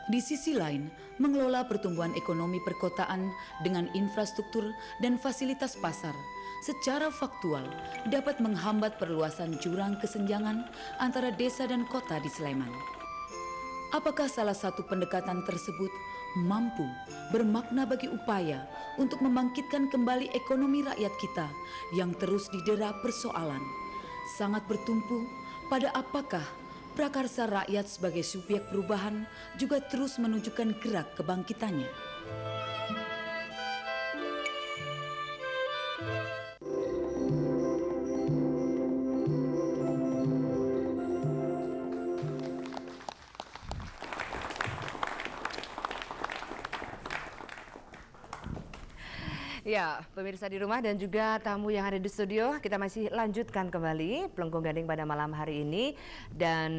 Di sisi lain, mengelola pertumbuhan ekonomi perkotaan dengan infrastruktur dan fasilitas pasar secara faktual dapat menghambat perluasan jurang kesenjangan antara desa dan kota di Sleman. Apakah salah satu pendekatan tersebut mampu bermakna bagi upaya untuk membangkitkan kembali ekonomi rakyat kita yang terus didera persoalan? Sangat bertumpu pada apakah prakarsa rakyat sebagai subjek perubahan juga terus menunjukkan gerak kebangkitannya. Ya, pemirsa di rumah dan juga tamu yang ada di studio, kita masih lanjutkan kembali Pelengkung Gading pada malam hari ini, dan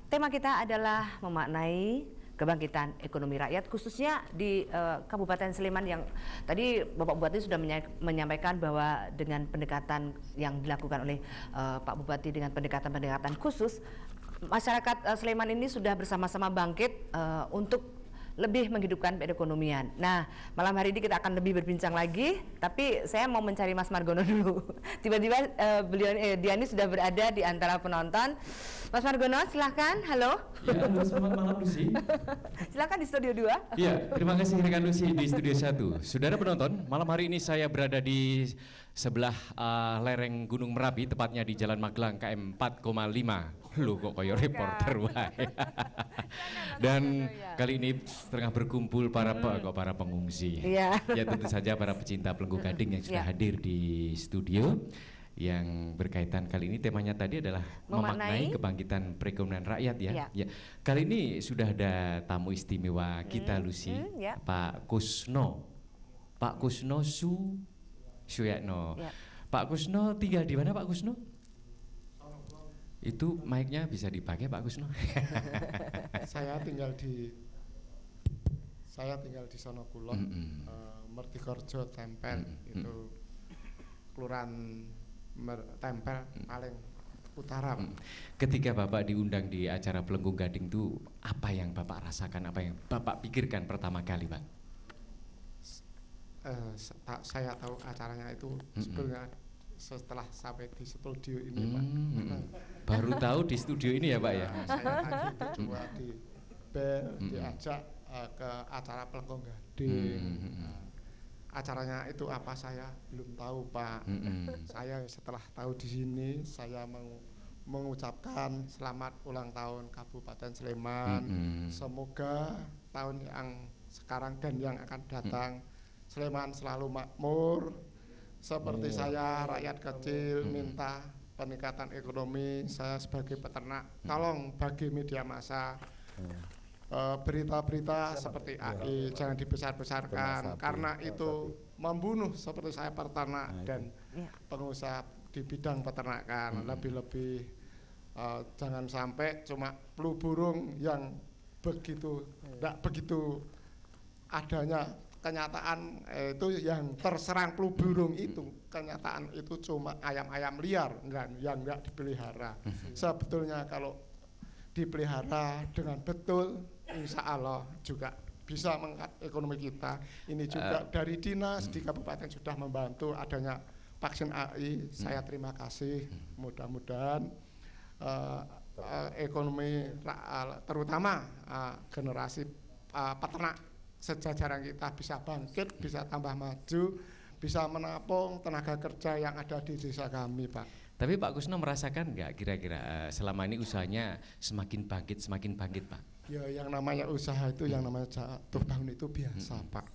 tema kita adalah memaknai kebangkitan ekonomi rakyat khususnya di Kabupaten Sleman yang tadi Bapak Bupati sudah menyampaikan bahwa dengan pendekatan yang dilakukan oleh Pak Bupati dengan pendekatan-pendekatan khusus, masyarakat Sleman ini sudah bersama-sama bangkit untuk lebih menghidupkan perekonomian. Nah, malam hari ini kita akan lebih berbincang lagi, tapi saya mau mencari Mas Margono dulu. Tiba-tiba Diani sudah berada di antara penonton. Mas Margono, silahkan. Halo. Ya, halo, selamat malam Lucy. Silahkan di studio 2. Iya, terima kasih rekan Lucy di studio 1. Saudara penonton, malam hari ini saya berada di sebelah lereng Gunung Merapi, tepatnya di Jalan Magelang KM 4,5. Lu kok koyo reporter wae. Dan kali ini tengah berkumpul para pengungsi. Ya tentu saja para pecinta Pelengkung Gading yang sudah hadir di studio. yang berkaitan kali ini temanya tadi adalah memaknai kebangkitan perekonomian rakyat ya. Ya. Kali ini sudah ada tamu istimewa kita Lucy, Pak Kusno. Pak Kusno Suyatno. Pak Kusno tinggal di mana Pak Kusno? Itu mic-nya bisa dipakai Pak Kusno? Saya tinggal di Sonokulon, Mertikorjo Tempel, itu kelurahan Tempel paling utara. Ketika Bapak diundang di acara Pelenggung Gading itu, apa yang Bapak rasakan, apa yang Bapak pikirkan pertama kali, Pak? Saya tahu acaranya itu sebelumnya setelah sampai di studio ini, Pak. Baru tahu di studio ini ya, Pak ya? Saya tadi berdua di bel, diajak ke acara Pelenggung Gading. Acaranya itu apa saya belum tahu, Pak. Saya setelah tahu di sini, saya mengucapkan selamat ulang tahun Kabupaten Sleman. Semoga tahun yang sekarang dan yang akan datang Sleman selalu makmur. Seperti saya rakyat kecil minta peningkatan ekonomi, saya sebagai peternak tolong bagi media massa berita-berita seperti AI jangan dibesar-besarkan karena itu membunuh seperti saya peternak dan pengusaha di bidang peternakan. Lebih-lebih jangan sampai cuma flu burung yang tidak begitu adanya kenyataan itu yang terserang flu burung itu kenyataan itu cuma ayam-ayam liar yang enggak dipelihara. Sebetulnya kalau dipelihara dengan betul, insya Allah juga bisa mengangkat ekonomi kita. Ini juga dari dinas di kabupaten sudah membantu adanya vaksin AI. Saya terima kasih. Mudah-mudahan ekonomi terutama generasi peternak sejajaran kita bisa bangkit, bisa tambah maju, bisa menampung tenaga kerja yang ada di desa kami, Pak. Tapi Pak Kusno merasakan nggak kira-kira selama ini usahanya semakin bangkit, Pak? Ya, yang namanya usaha itu, yang namanya jatuh bangun itu biasa, Pak.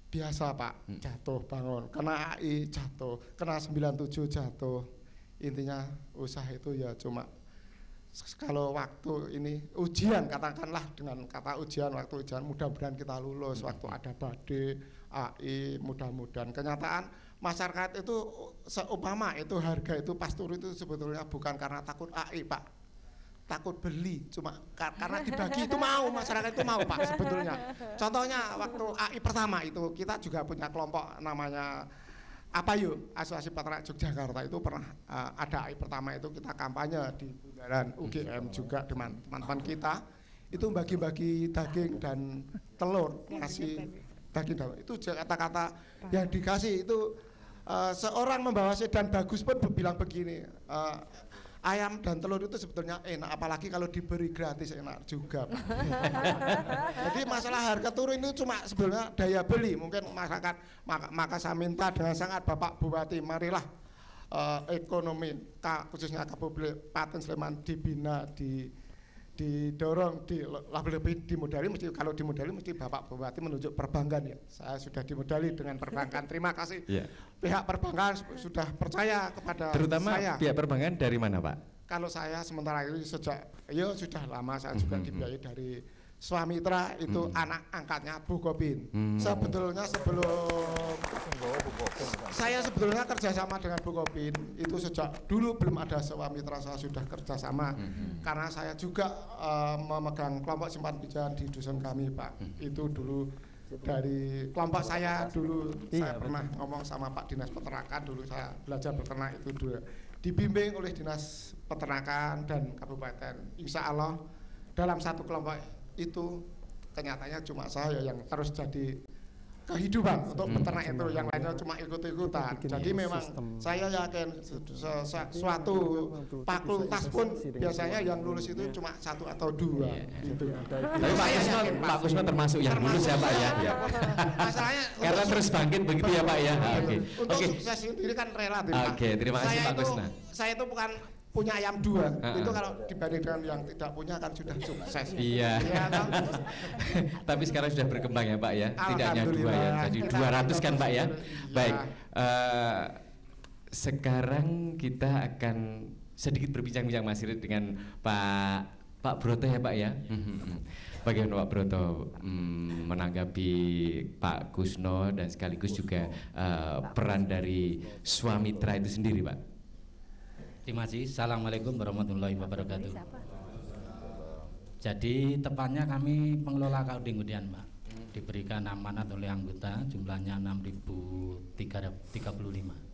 Biasa, Pak. Jatuh bangun, kena AI jatuh, kena 97 jatuh. Intinya usaha itu ya cuma kalau waktu ini ujian, katakanlah dengan kata ujian, waktu ujian mudah-mudahan kita lulus, waktu ada badai AI mudah-mudahan. Kenyataan masyarakat itu seumpama itu harga itu pas turun itu sebetulnya bukan karena takut AI, Pak, takut beli, cuma karena dibagi itu mau, masyarakat itu mau, Pak, sebetulnya. Contohnya waktu AI pertama itu kita juga punya kelompok namanya apa yuk, Asosiasi Peternak Yogyakarta itu pernah ada AI pertama itu kita kampanye di bundaran UGM juga dengan teman-teman kita itu bagi-bagi daging dan telur, ngasih daging dan itu kata-kata yang dikasih itu seorang membawa sedan bagus pun bilang begini, ayam dan telur itu sebetulnya enak, apalagi kalau diberi gratis enak juga, Pak. Jadi masalah harga turun itu cuma sebenarnya daya beli mungkin masyarakat, maka saya minta dengan sangat Bapak Bupati, marilah ekonomi khususnya Kabupaten Sleman dibina, didorong, lebih dimodali, mesti kalau dimodali mesti Bapak Bupati menunjuk perbankan ya. Saya sudah dimodali dengan perbankan. Terima kasih. Pihak perbankan sudah percaya kepada terutama saya. Pihak perbankan dari mana, Pak? Kalau saya sementara ini sejak sudah lama saya juga dibiayai dari Swamitra itu anak angkatnya Bu Kopin. Sebetulnya saya sebetulnya kerjasama dengan Bu Kopin itu sejak dulu belum ada Swamitra saya sudah kerjasama karena saya juga memegang kelompok simpan pinjam di dusun kami, Pak. Itu dulu dari kelompok saya dulu saya pernah ngomong sama Pak Dinas Peternakan, dulu saya belajar beternak itu dulu dibimbing oleh Dinas Peternakan dan Kabupaten. Insya Allah dalam satu kelompok itu kenyataannya cuma saya yang terus jadi kehidupan untuk peternak itu, yang lainnya cuma ikut-ikutan. Jadi memang saya yakin suatu fakultas pun biasanya yang lulus itu cuma 1 atau 2 gitu. Tapi Pak Kusno termasuk yang lulus ya, Pak ya. Masalahnya karena terus bangkit begitu ya, Pak ya. Untuk sukses sendiri kan relatif, Pak. Terima kasih Pak Kusno. Saya itu bukan punya ayam 2, itu kalau dibandingkan yang tidak punya kan sudah sukses. Iya. Tapi sekarang sudah berkembang ya, Pak ya. Tidak hanya 2 ya, jadi 200 kan, Pak ya. Baik. sekarang kita akan sedikit berbincang-bincang Mas Irit dengan Pak Broto ya Pak ya. Bagaimana Pak Broto menanggapi Pak Kusno dan sekaligus juga peran dari Swamitra itu sendiri Pak? Terima kasih. Assalamualaikum warahmatullahi wabarakatuh. Jadi tepatnya kami pengelola Kauding Gudian Pak, diberikan amanat oleh anggota jumlahnya 6.335.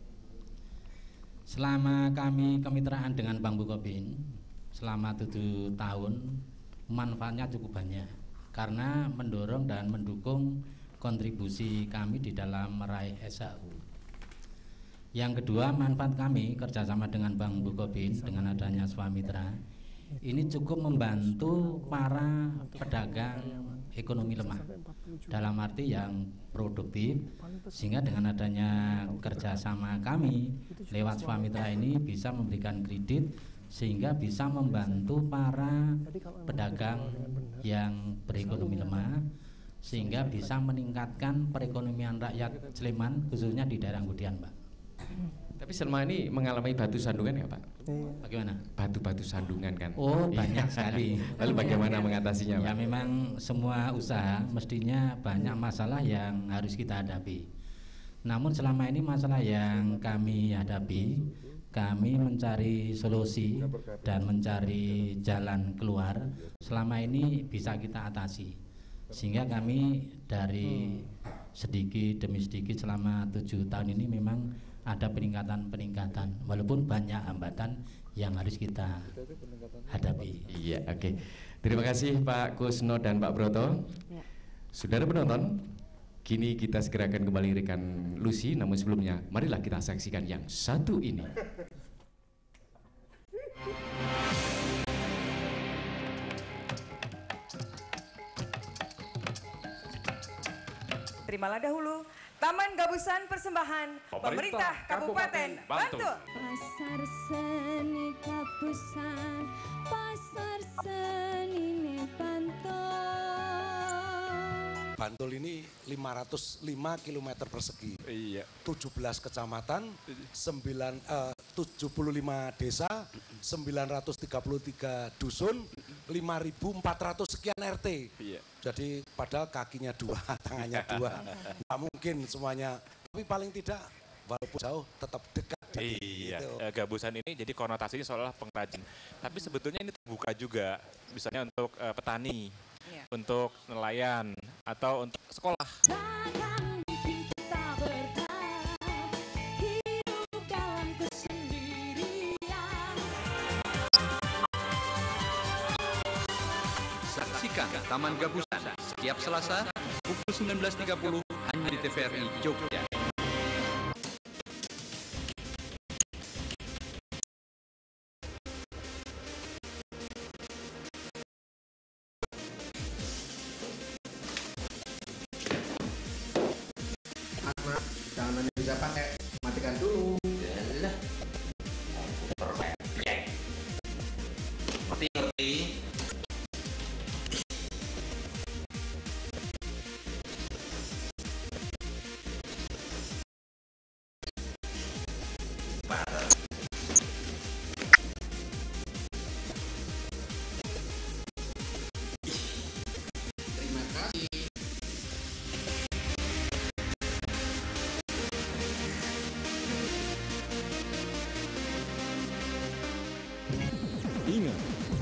Selama kami kemitraan dengan Bank Bukopin selama 7 tahun, manfaatnya cukup banyak karena mendorong dan mendukung kontribusi kami di dalam meraih SHU. Yang kedua, manfaat kami kerjasama dengan Bank Bukopin dengan adanya Swamitra ini cukup membantu para pedagang ekonomi lemah dalam arti yang produktif, sehingga dengan adanya kerjasama kami lewat Swamitra ini bisa memberikan kredit sehingga bisa membantu para pedagang yang berekonomi lemah sehingga bisa meningkatkan perekonomian rakyat Sleman khususnya di daerah Gudian Pak. Tapi selama ini mengalami batu sandungan ya Pak? Bagaimana? Batu-batu sandungan kan? Oh banyak sekali. Lalu bagaimana mengatasinya Pak? Ya memang semua usaha mestinya banyak masalah yang harus kita hadapi. Namun selama ini masalah yang kami hadapi, kami mencari solusi dan mencari jalan keluar. Selama ini bisa kita atasi. Sehingga kami dari sedikit demi sedikit selama 7 tahun ini memang ada peningkatan walaupun banyak hambatan yang harus kita hadapi. Iya, oke. Terima kasih Pak Kusno dan Pak Broto. Saudara penonton, kini kita segera akan kembali rekan Lucy, namun sebelumnya marilah kita saksikan yang satu ini. Terimalah dahulu Taman Gabusan Persembahan Pemerintah Kabupaten Bantul. Pasar seni Gabusan, pasar seni Bantul. Bantul ini 505 km persegi. Iya. 17 kecamatan, 75 desa, 933 dusun, 5.400 sekian RT. Iya. Jadi padahal kakinya 2, tangannya 2. Nggak mungkin semuanya, tapi paling tidak walaupun jauh tetap dekat. Iya, gitu. Gabusan ini jadi konotasinya seolah pengrajin. Tapi sebetulnya ini terbuka juga, misalnya untuk petani, untuk nelayan, atau untuk sekolah. Saksikan Taman Gabusan setiap Selasa pukul 19.30 hanya di TVRI Jogja. Mas, jangan bisa pakai, matikan dulu. Yalah. Ngerti. Terima kasih. Ingat,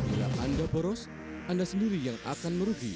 bila Anda boros, Anda sendiri yang akan merugi.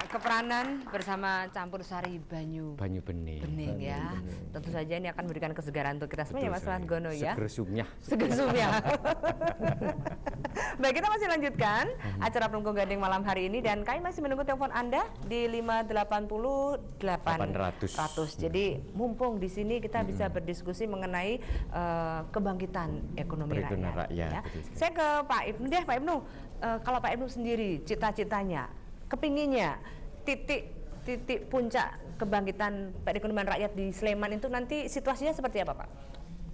keperanan bersama campur sari banyu bening ya. Tentu saja ini akan memberikan kesegaran untuk kita semua ya Mas Margono ya. Seger sumnyah. Seger sumnyah. Baik, kita masih lanjutkan acara Pelengkung Gading malam hari ini dan kami masih menunggu telepon Anda di 580-800. Jadi mumpung di sini kita bisa berdiskusi mengenai kebangkitan ekonomi rakyat. Ya. Saya ke Pak Ibnu deh, Pak Ibnu. Kalau Pak Ibnu sendiri cita-citanya, kepinginnya titik puncak kebangkitan perekonomian rakyat di Sleman itu nanti situasinya seperti apa, Pak?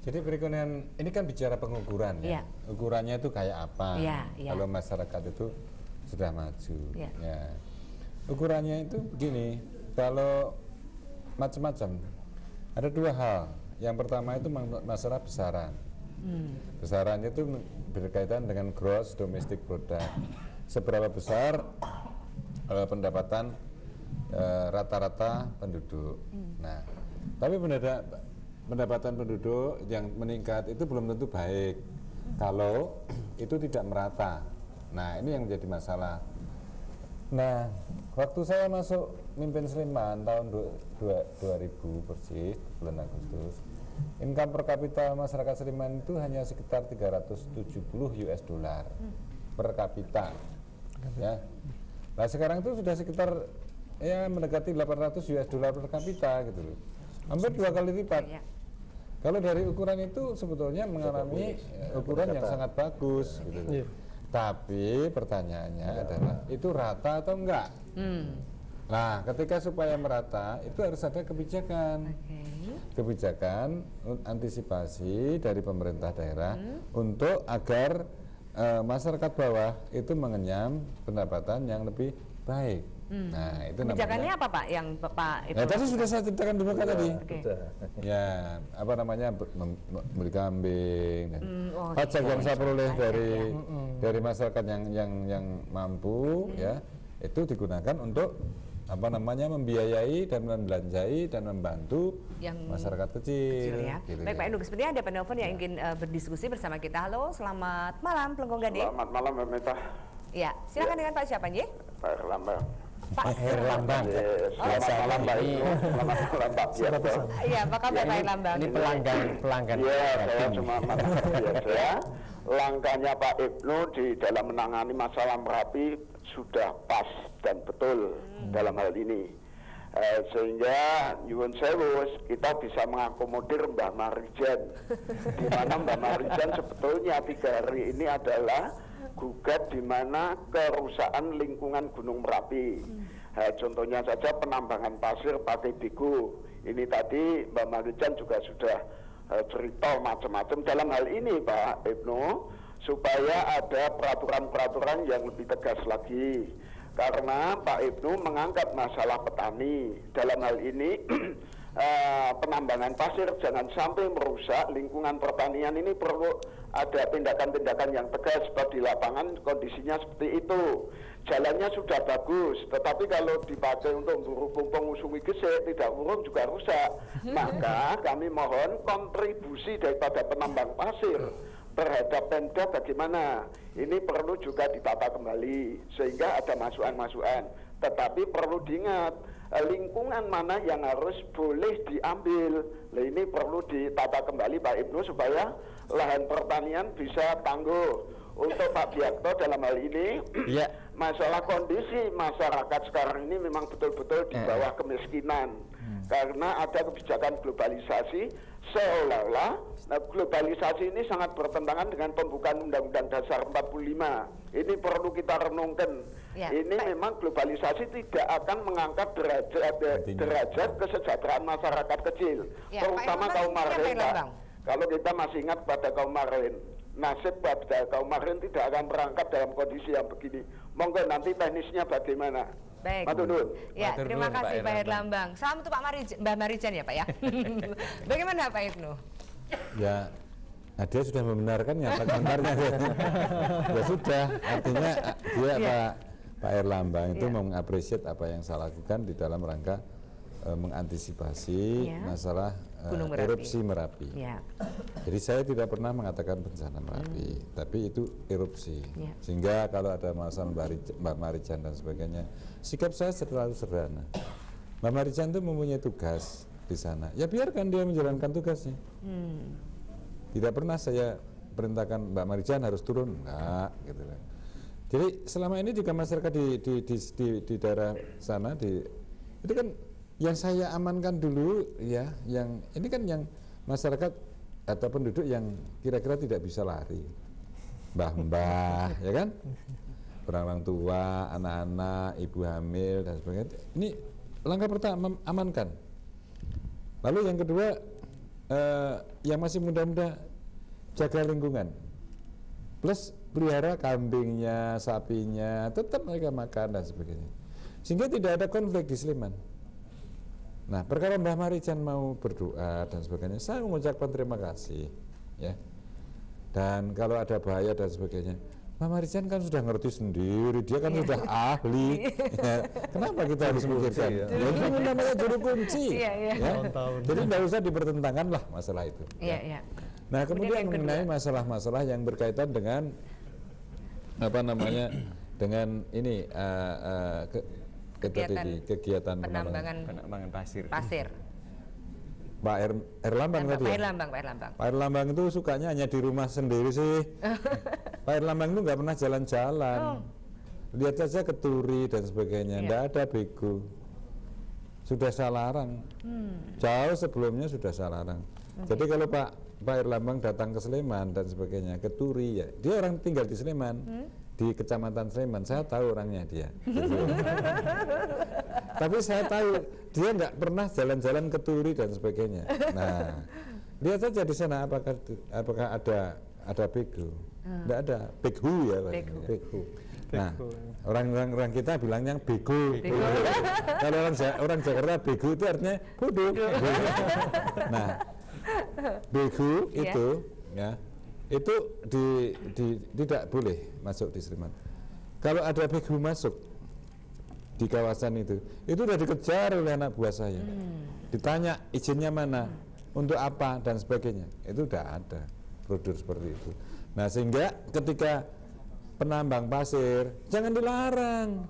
Jadi perekonomian ini kan bicara pengukuran ya. Ukurannya itu kayak apa? Kalau masyarakat itu sudah maju. Ya. Ukurannya itu begini, kalau macam-macam. Ada dua hal. Yang pertama itu masalah besaran. Besarannya itu berkaitan dengan gross domestic product. Seberapa besar pendapatan rata-rata penduduk. Nah, tapi pendapatan penduduk yang meningkat itu belum tentu baik kalau itu tidak merata. Nah, ini yang menjadi masalah. Nah, waktu saya masuk mimpin Sleman tahun 2000 persis bulan Agustus, income per kapita masyarakat Sleman itu hanya sekitar 370 US dollar per kapita. Ya. Nah, sekarang itu sudah sekitar ya mendekati 800 US dollar per kapita gitu loh. Hampir 2 kali lipat. Kalau dari ukuran itu sebetulnya mengalami ukuran yang sangat bagus gitu loh. Tapi pertanyaannya adalah itu rata atau enggak? Nah, ketika supaya merata itu harus ada kebijakan. Kebijakan antisipasi dari pemerintah daerah untuk agar masyarakat bawah itu mengenyam pendapatan yang lebih baik. Nah, itu kebijakannya apa Pak yang Pak Ibnu? Ya, tadi sudah saya ceritakan dulu kan tadi. Ya, apa namanya beli kambing dan pajak yang saya peroleh dari masyarakat yang mampu ya itu digunakan untuk apa namanya membiayai dan membelanjai dan membantu masyarakat kecil ya. Gitu. Baik Pak Ibnu, sepertinya ada penelpon yang ingin berdiskusi bersama kita. Halo, selamat malam Pelengkung Gading. Selamat malam Mbak Meta. Ya, silakan dengan Pak siapa nggih? Pak Herlambang. Pak Herlambang. Selamat malam Mbak Ibnu. Selamat malam Pak Biasa. Iya, apa kabar Pak Herlambang? Ini pelanggan. Iya, saya cuma masyarakat biasa. Langkahnya Pak Ibnu di dalam menangani masalah Merapi sudah pas dan betul dalam hal ini. Sehingga Nyuwun Sewu kita bisa mengakomodir Mbah Marijan, di mana Mbah Marijan sebetulnya 3 hari ini adalah gugat di mana kerusakan lingkungan Gunung Merapi. Contohnya saja penambangan pasir pakai bigu. Ini tadi Mbah Marijan juga sudah cerita macam-macam dalam hal ini Pak Ibnu, supaya ada peraturan-peraturan yang lebih tegas lagi. Karena Pak Ibnu mengangkat masalah petani. Dalam hal ini penambangan pasir jangan sampai merusak lingkungan pertanian, ini perlu ada tindakan-tindakan yang tegas. Sebab di lapangan kondisinya seperti itu. Jalannya sudah bagus, tetapi kalau dipakai untuk buru pengusungi gesek, tidak urung juga rusak. Maka kami mohon kontribusi daripada penambang pasir terhadap Pemda bagaimana. Ini perlu juga ditata kembali sehingga ada masukan-masukan. Tetapi perlu diingat lingkungan mana yang harus boleh diambil. Nah, ini perlu ditata kembali Pak Ibnu supaya lahan pertanian bisa tangguh. Untuk Pak Biakto dalam hal ini masalah kondisi masyarakat sekarang ini memang betul-betul di bawah kemiskinan. Karena ada kebijakan globalisasi seolah-olah globalisasi ini sangat bertentangan dengan pembukaan Undang-Undang Dasar 45. Ini perlu kita renungkan. Ini memang globalisasi tidak akan mengangkat derajat kesejahteraan masyarakat kecil, terutama kaum marlen. Kalau kita masih ingat pada kaum marlen, nasib pada kaum marlen tidak akan berangkat dalam kondisi yang begini. Monggo nanti teknisnya bagaimana. Baik. Ya, terima kasih Pak Herlambang. Salam untuk Mbak Marijan ya Pak ya. Bagaimana Pak Ibnu? Ya, nah dia sudah membenarkannya Pak gambarnya. Ya sudah, artinya dia Pak Herlambang itu mengapresiasi apa yang saya lakukan di dalam rangka mengantisipasi masalah Gunung Merapi. erupsi Merapi. Ya. Jadi saya tidak pernah mengatakan bencana Merapi, tapi itu erupsi. Ya. Sehingga kalau ada masalah Mbak Marijan dan sebagainya, sikap saya selalu sederhana. Mbak Marijan itu mempunyai tugas di sana, ya biarkan dia menjalankan tugasnya. Tidak pernah saya perintahkan Mbak Marijan harus turun, enggak gitu kan. Jadi selama ini juga masyarakat di daerah sana itu kan yang saya amankan dulu ya, yang ini kan yang masyarakat atau penduduk yang kira-kira tidak bisa lari, mbah-mbah ya kan, orang tua, anak-anak, ibu hamil dan sebagainya. Ini langkah pertama, amankan. Lalu yang kedua, yang masih muda-muda, jaga lingkungan, plus pelihara kambingnya, sapinya, tetap mereka makan dan sebagainya, sehingga tidak ada konflik di Sleman. Nah, perkara Mbah Marijan mau berdoa dan sebagainya, saya mengucapkan terima kasih ya. Dan kalau ada bahaya dan sebagainya, Mbah Marijan kan sudah ngerti sendiri, dia kan sudah ahli ya. Kenapa kita harus memikirkan? Ya itu namanya juru kunci ya. Jadi tidak usah dipertentangkan lah masalah itu ya. Nah, kemudian mengenai masalah-masalah yang berkaitan dengan apa namanya, dengan ini kegiatan penambangan pasir. Pak Erlambang tadi ya? Pak Erlambang itu sukanya hanya di rumah sendiri sih. Pak Erlambang itu nggak pernah jalan-jalan. Lihat saja ke Turi dan sebagainya, nggak ada bego. Sudah saya larang. Jauh sebelumnya sudah saya larang. Jadi kalau Pak Erlambang datang ke Sleman dan sebagainya, ke Turi ya, dia orang tinggal di Sleman, di Kecamatan Sleman, saya tahu orangnya dia. Tapi saya tahu dia nggak pernah jalan-jalan ke Turi dan sebagainya. Nah, lihat saja di sana apakah ada bego? Nggak ada, beghu ya, beghu. Nah, orang kita bilangnya bego. Kalau orang Jakarta bego itu artinya bodoh. Nah, bego itu ya, itu tidak boleh masuk di Sleman. Kalau ada bego masuk di kawasan itu sudah dikejar oleh anak buah saya. Ditanya izinnya mana, untuk apa dan sebagainya. Itu sudah ada prosedur seperti itu. Nah, sehingga ketika penambang pasir jangan dilarang,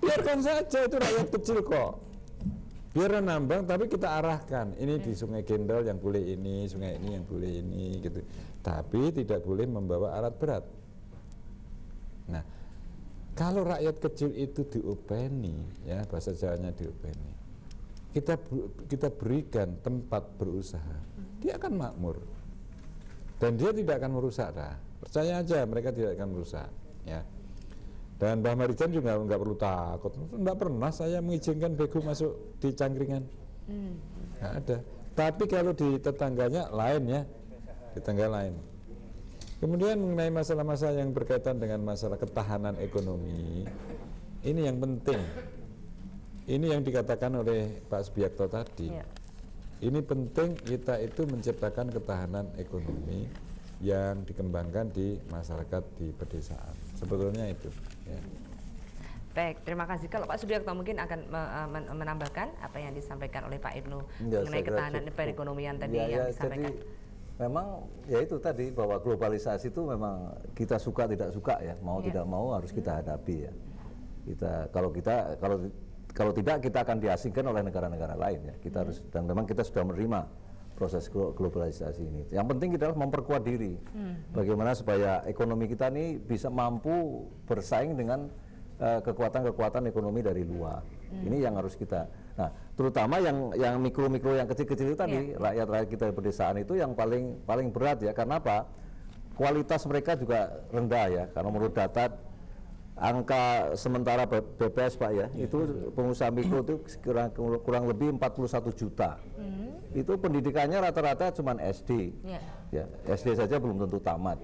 biarkan saja, itu rakyat kecil kok. Biar nambang, tapi kita arahkan. Ini di Sungai Gendol yang boleh ini, sungai ini yang boleh ini, gitu. Tapi tidak boleh membawa alat berat. Nah, kalau rakyat kecil itu diopeni, ya bahasa Jawanya diopeni, kita berikan tempat berusaha, dia akan makmur. Dan dia tidak akan merusak dah. Percaya aja, mereka tidak akan merusak, ya. Dan Mbah Marijan juga nggak perlu takut. Nggak pernah saya mengizinkan bego masuk di Cangkringan. Nggak ada. Tapi kalau di tetangganya lain ya, tetangga lain. Kemudian mengenai masalah-masalah yang berkaitan dengan masalah ketahanan ekonomi, ini yang penting. Ini yang dikatakan oleh Pak Subiakto tadi. Ini penting kita itu menciptakan ketahanan ekonomi yang dikembangkan di masyarakat di pedesaan. Sebetulnya itu. Ya. Baik, terima kasih. Kalau Pak Subiakto mungkin akan menambahkan apa yang disampaikan oleh Pak Ibnu mengenai ketahanan perekonomian tadi yang disampaikan. Jadi memang ya itu tadi, bahwa globalisasi itu memang kita suka tidak suka ya, mau tidak mau harus kita hadapi ya. Kalau tidak kita akan diasingkan oleh negara-negara lain ya. Kita harus, dan memang kita sudah menerima proses globalisasi ini. Yang penting kita harus memperkuat diri. Bagaimana supaya ekonomi kita ini bisa mampu bersaing dengan kekuatan-kekuatan ekonomi dari luar. Ini yang harus kita. Nah, terutama yang mikro-mikro, yang kecil-kecil itu tadi, rakyat-rakyat kita di pedesaan itu yang paling berat ya. Karena apa? Kualitas mereka juga rendah ya. Karena menurut data angka sementara BPS Pak ya, itu pengusaha mikro itu kurang lebih 41 juta. Itu pendidikannya rata-rata cuma SD. Ya, SD saja belum tentu tamat.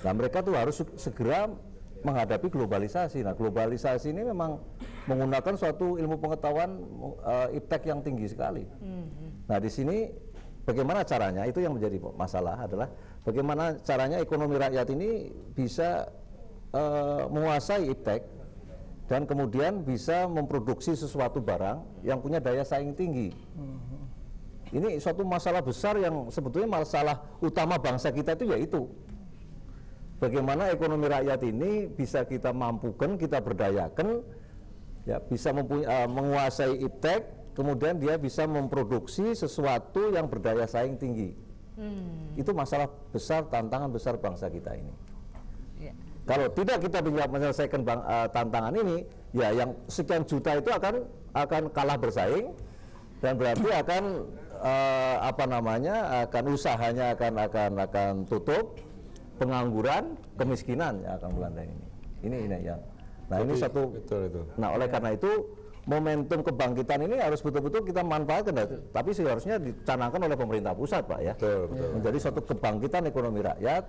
Nah, mereka tuh harus segera menghadapi globalisasi. Nah, globalisasi ini memang menggunakan suatu ilmu pengetahuan iptek yang tinggi sekali. Nah, di sini bagaimana caranya? Itu yang menjadi masalah adalah bagaimana caranya ekonomi rakyat ini bisa menguasai iptek dan kemudian bisa memproduksi sesuatu barang yang punya daya saing tinggi. Ini suatu masalah besar yang sebetulnya masalah utama bangsa kita itu yaitu bagaimana ekonomi rakyat ini bisa kita mampukan, kita berdayakan, ya bisa menguasai iptek, kemudian dia bisa memproduksi sesuatu yang berdaya saing tinggi. Itu masalah besar, tantangan besar bangsa kita ini. Kalau tidak kita bisa menyelesaikan tantangan ini, ya yang sekian juta itu akan kalah bersaing dan berarti akan akan usahanya akan tutup, pengangguran, kemiskinan yang akan melanda ini. Ini yang. Nah, ini satu. Betul itu. Nah, oleh karena itu momentum kebangkitan ini harus betul-betul kita manfaatkan, tapi seharusnya dicanangkan oleh pemerintah pusat, Pak, ya. Betul. Menjadi suatu kebangkitan ekonomi rakyat.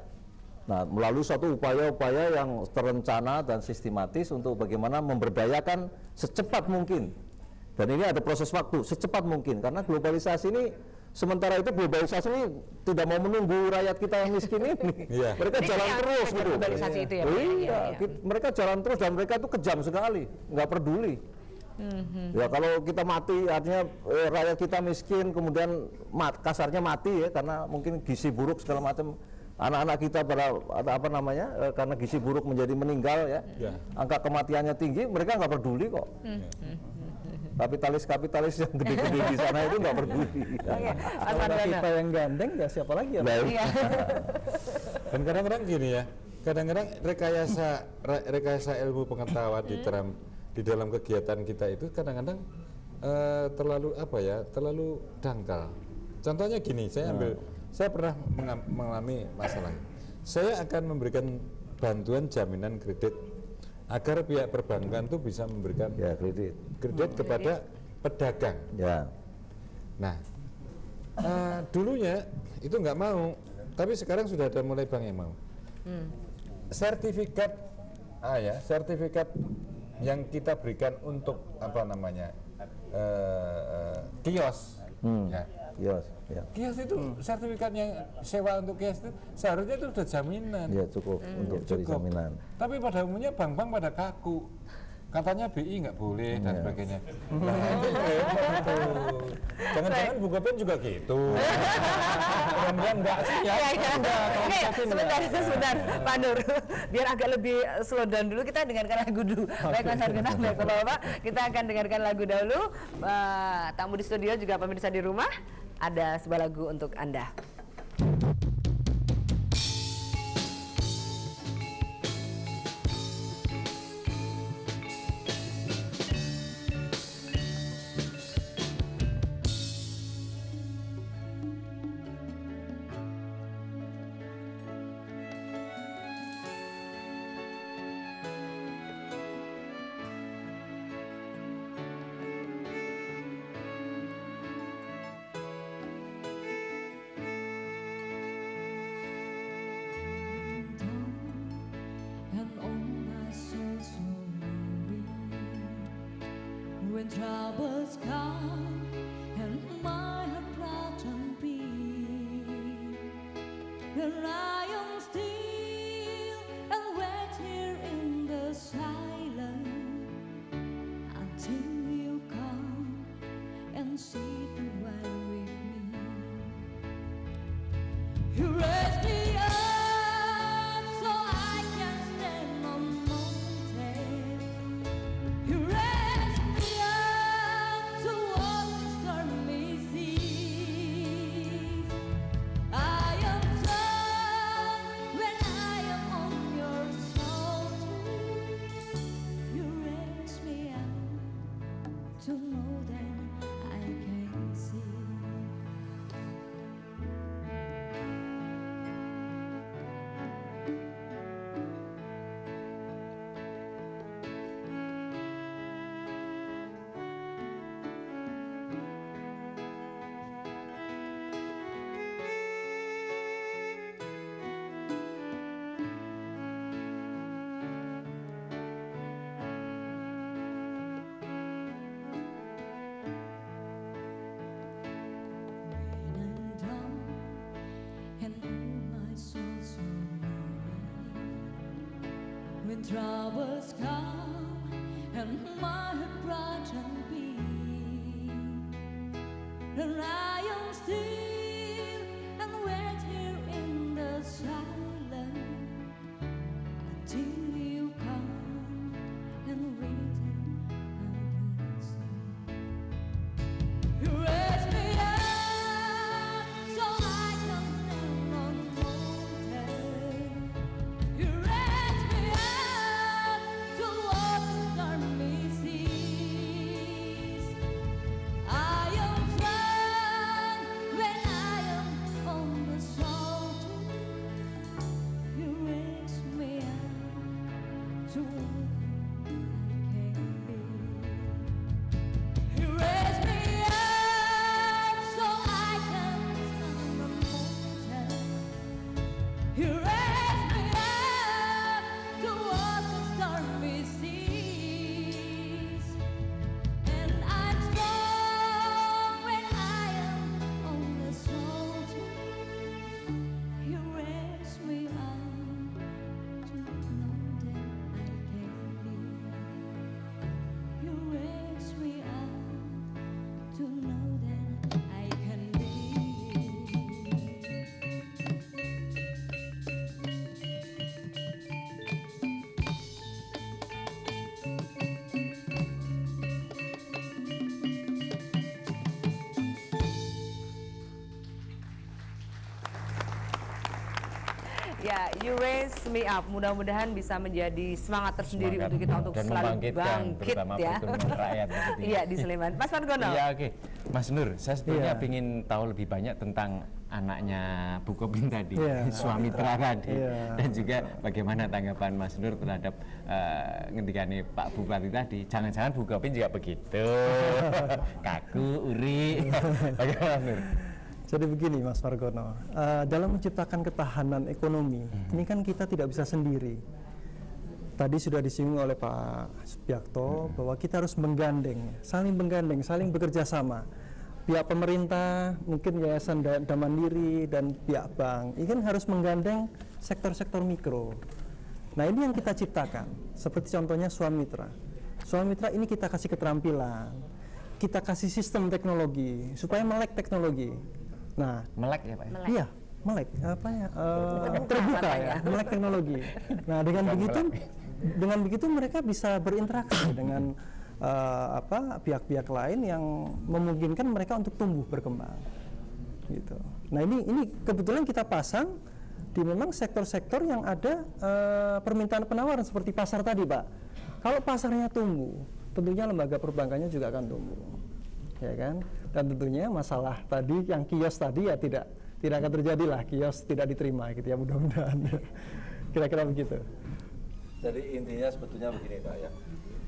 Nah, melalui suatu upaya-upaya yang terencana dan sistematis untuk bagaimana memberdayakan secepat mungkin. Dan ini ada proses waktu secepat mungkin karena globalisasi ini. Sementara itu globalisasi ini tidak mau menunggu rakyat kita yang miskin ini. Mereka jalan terus gitu. Globalisasi itu ya. Mereka jalan terus dan mereka itu kejam sekali, nggak peduli. Ya kalau kita mati artinya rakyat kita miskin kemudian kasarnya mati ya karena mungkin gizi buruk segala macam. Anak-anak kita karena gizi buruk menjadi meninggal ya. Angka kematiannya tinggi, mereka nggak peduli kok. Kapitalis yang gede-gede di sana itu nggak peduli. Kalau kita yang gandeng ya siapa lagi ya? Dan kadang-kadang gini ya, kadang-kadang rekayasa ilmu pengetahuan di dalam kegiatan kita itu kadang-kadang terlalu dangkal. Contohnya gini, saya pernah mengalami masalah. Saya akan memberikan bantuan jaminan kredit agar pihak perbankan itu bisa memberikan kredit kepada pedagang. Nah, dulunya itu nggak mau, tapi sekarang sudah ada mulai bank yang mau. Sertifikat yang kita berikan untuk kios, kios itu sertifikatnya sewa untuk kios itu seharusnya itu sudah jaminan. Ya cukup untuk jadi jaminan. Tapi pada umumnya bank-bank pada kaku. Katanya BI nggak boleh dan sebagainya. Jangan-jangan Bukopin juga gitu. Mudah-mudahan enggak sih ya. Sebentar, Pak Nur. Biar agak lebih slow down dulu, kita dengarkan lagu dulu. Baik Mas Argenah, baik Bapak, kita akan dengarkan lagu dahulu. Tamu di studio juga pemirsa di rumah, ada sebuah lagu untuk Anda. When troubles come and my heart proud and beat, then I am still and wait here in the silence until you come and sit a while with me. You raise me up so I can stand on mountain. You raise me up to walk the stormy seas. I am done when I am on your shoulder. You raise me up to know that I can see. When troubles come and my heart bright and beat, and I am still and wait here in the silence until you come and return and you raise me up so I can stand on mountain. You raise me up to walk the stormy seas. I am strong when I am on the shoulder. You raise me up to walk I can be. You raise me up so I can stand on mountain. You raise me up to walk the stormy seas. And I'm strong when I am on the shoulder. You raise me up to know that I can be. You raise me up to know that I can be. Ya, you raise me up. Mudah-mudahan bisa menjadi semangat tersendiri Semangat, untuk kita untuk dan selalu membangkitkan, bangkit terutama ya. perekonomian rakyat begitu ya. Iya di Sleman. Mas Margono. Iya, oke. Mas Nur, saya sebetulnya Iya. ingin tahu lebih banyak tentang anaknya Bu Kopin tadi, Iya. suami tadi, Iya. dan juga bagaimana tanggapan Mas Nur terhadap ngendikane Pak Bupati tadi. Jangan-jangan Bu Kopin juga begitu, kaku, uri. Bagaimana Nur? Jadi begini Mas Margono, dalam menciptakan ketahanan ekonomi, ini kan kita tidak bisa sendiri. Tadi sudah disinggung oleh Pak Subiakto bahwa kita harus menggandeng, saling bekerja sama. Pihak pemerintah, mungkin Yayasan Mandiri dan pihak bank, ini kan harus menggandeng sektor-sektor mikro. Nah ini yang kita ciptakan, seperti contohnya Swamitra. Swamitra ini kita kasih keterampilan, kita kasih sistem teknologi supaya melek teknologi. Nah, melek ya Pak? Iya, melek apa ya? Terbuka ya, melek teknologi. Nah, dengan begitu mereka bisa berinteraksi dengan pihak-pihak lain yang memungkinkan mereka untuk tumbuh berkembang. Gitu. Nah, ini kebetulan kita pasang di memang sektor-sektor yang ada permintaan penawaran seperti pasar tadi, Pak. Kalau pasarnya tumbuh, tentunya lembaga perbankannya juga akan tumbuh. Ya kan? Dan tentunya masalah tadi yang kios tadi ya tidak akan terjadi lah, kios tidak diterima gitu ya, mudah-mudahan. Kira-kira begitu. Jadi intinya sebetulnya begini Pak ya.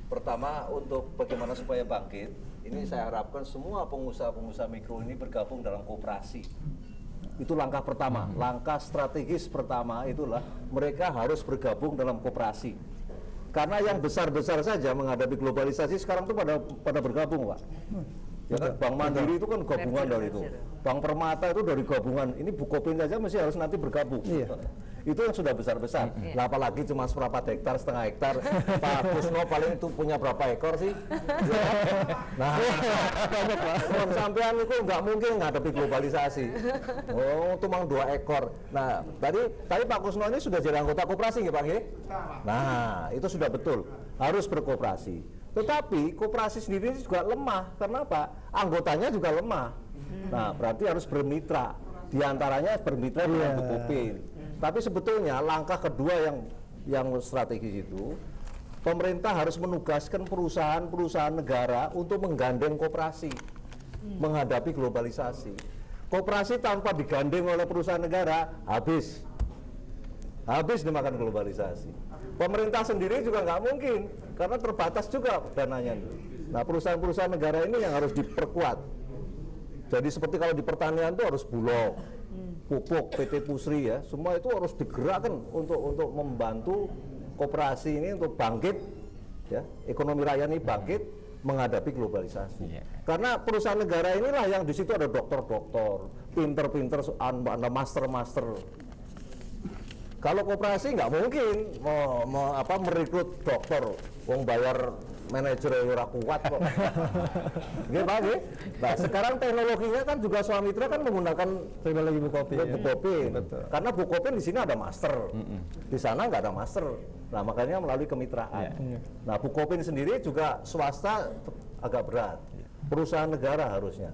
Pertama untuk bagaimana supaya bangkit, ini saya harapkan semua pengusaha-pengusaha mikro ini bergabung dalam koperasi. Itu langkah pertama, langkah strategis pertama itulah mereka harus bergabung dalam koperasi. Karena yang besar-besar saja menghadapi globalisasi sekarang itu pada bergabung Pak. Ya kan, Bank Mandiri itu kan gabungan dari itu, Bank Permata itu dari gabungan. Ini Bu Kopin saja mesti harus nanti bergabung. Itu yang sudah besar-besar. Lah apalagi cuma seberapa hektar, setengah hektar. Pak Kusno paling itu punya berapa ekor sih? Nah, sampean itu nggak mungkin menghadapi globalisasi. Oh, cuma 2 ekor. Nah, tadi Pak Kusno ini sudah jadi anggota koperasi nggih Pak nggih? Nah, itu sudah betul. Harus berkoperasi. Tetapi koperasi sendiri juga lemah. Karena apa? Anggotanya juga lemah. Nah, berarti harus bermitra. Di antaranya bermitra dengan Bu Kopin. Tapi sebetulnya langkah kedua yang strategis itu, pemerintah harus menugaskan perusahaan-perusahaan negara untuk menggandeng koperasi menghadapi globalisasi. Koperasi tanpa digandeng oleh perusahaan negara habis dimakan globalisasi. Pemerintah sendiri juga nggak mungkin karena terbatas juga dananya. Nah, perusahaan-perusahaan negara ini yang harus diperkuat. Jadi seperti kalau di pertanian itu harus Bulog, Pupuk, PT Pusri ya, semua itu harus digerakkan untuk membantu koperasi ini untuk bangkit, ya, ekonomi rakyat ini bangkit menghadapi globalisasi. Karena perusahaan negara inilah yang di situ ada dokter-dokter, pinter-pinter, master-master. Kalau koperasi nggak mungkin merekrut dokter, bayar manajer ora kuat kok. Nggih Pak, nggih. Nah, sekarang teknologinya kan juga Swamitra kan menggunakan teknologi Bukopin. Bukopin. Karena Bukopin di sini ada master. Di sana nggak ada master. Nah, makanya melalui kemitraan. Nah, Bukopin sendiri juga swasta agak berat. Perusahaan negara harusnya.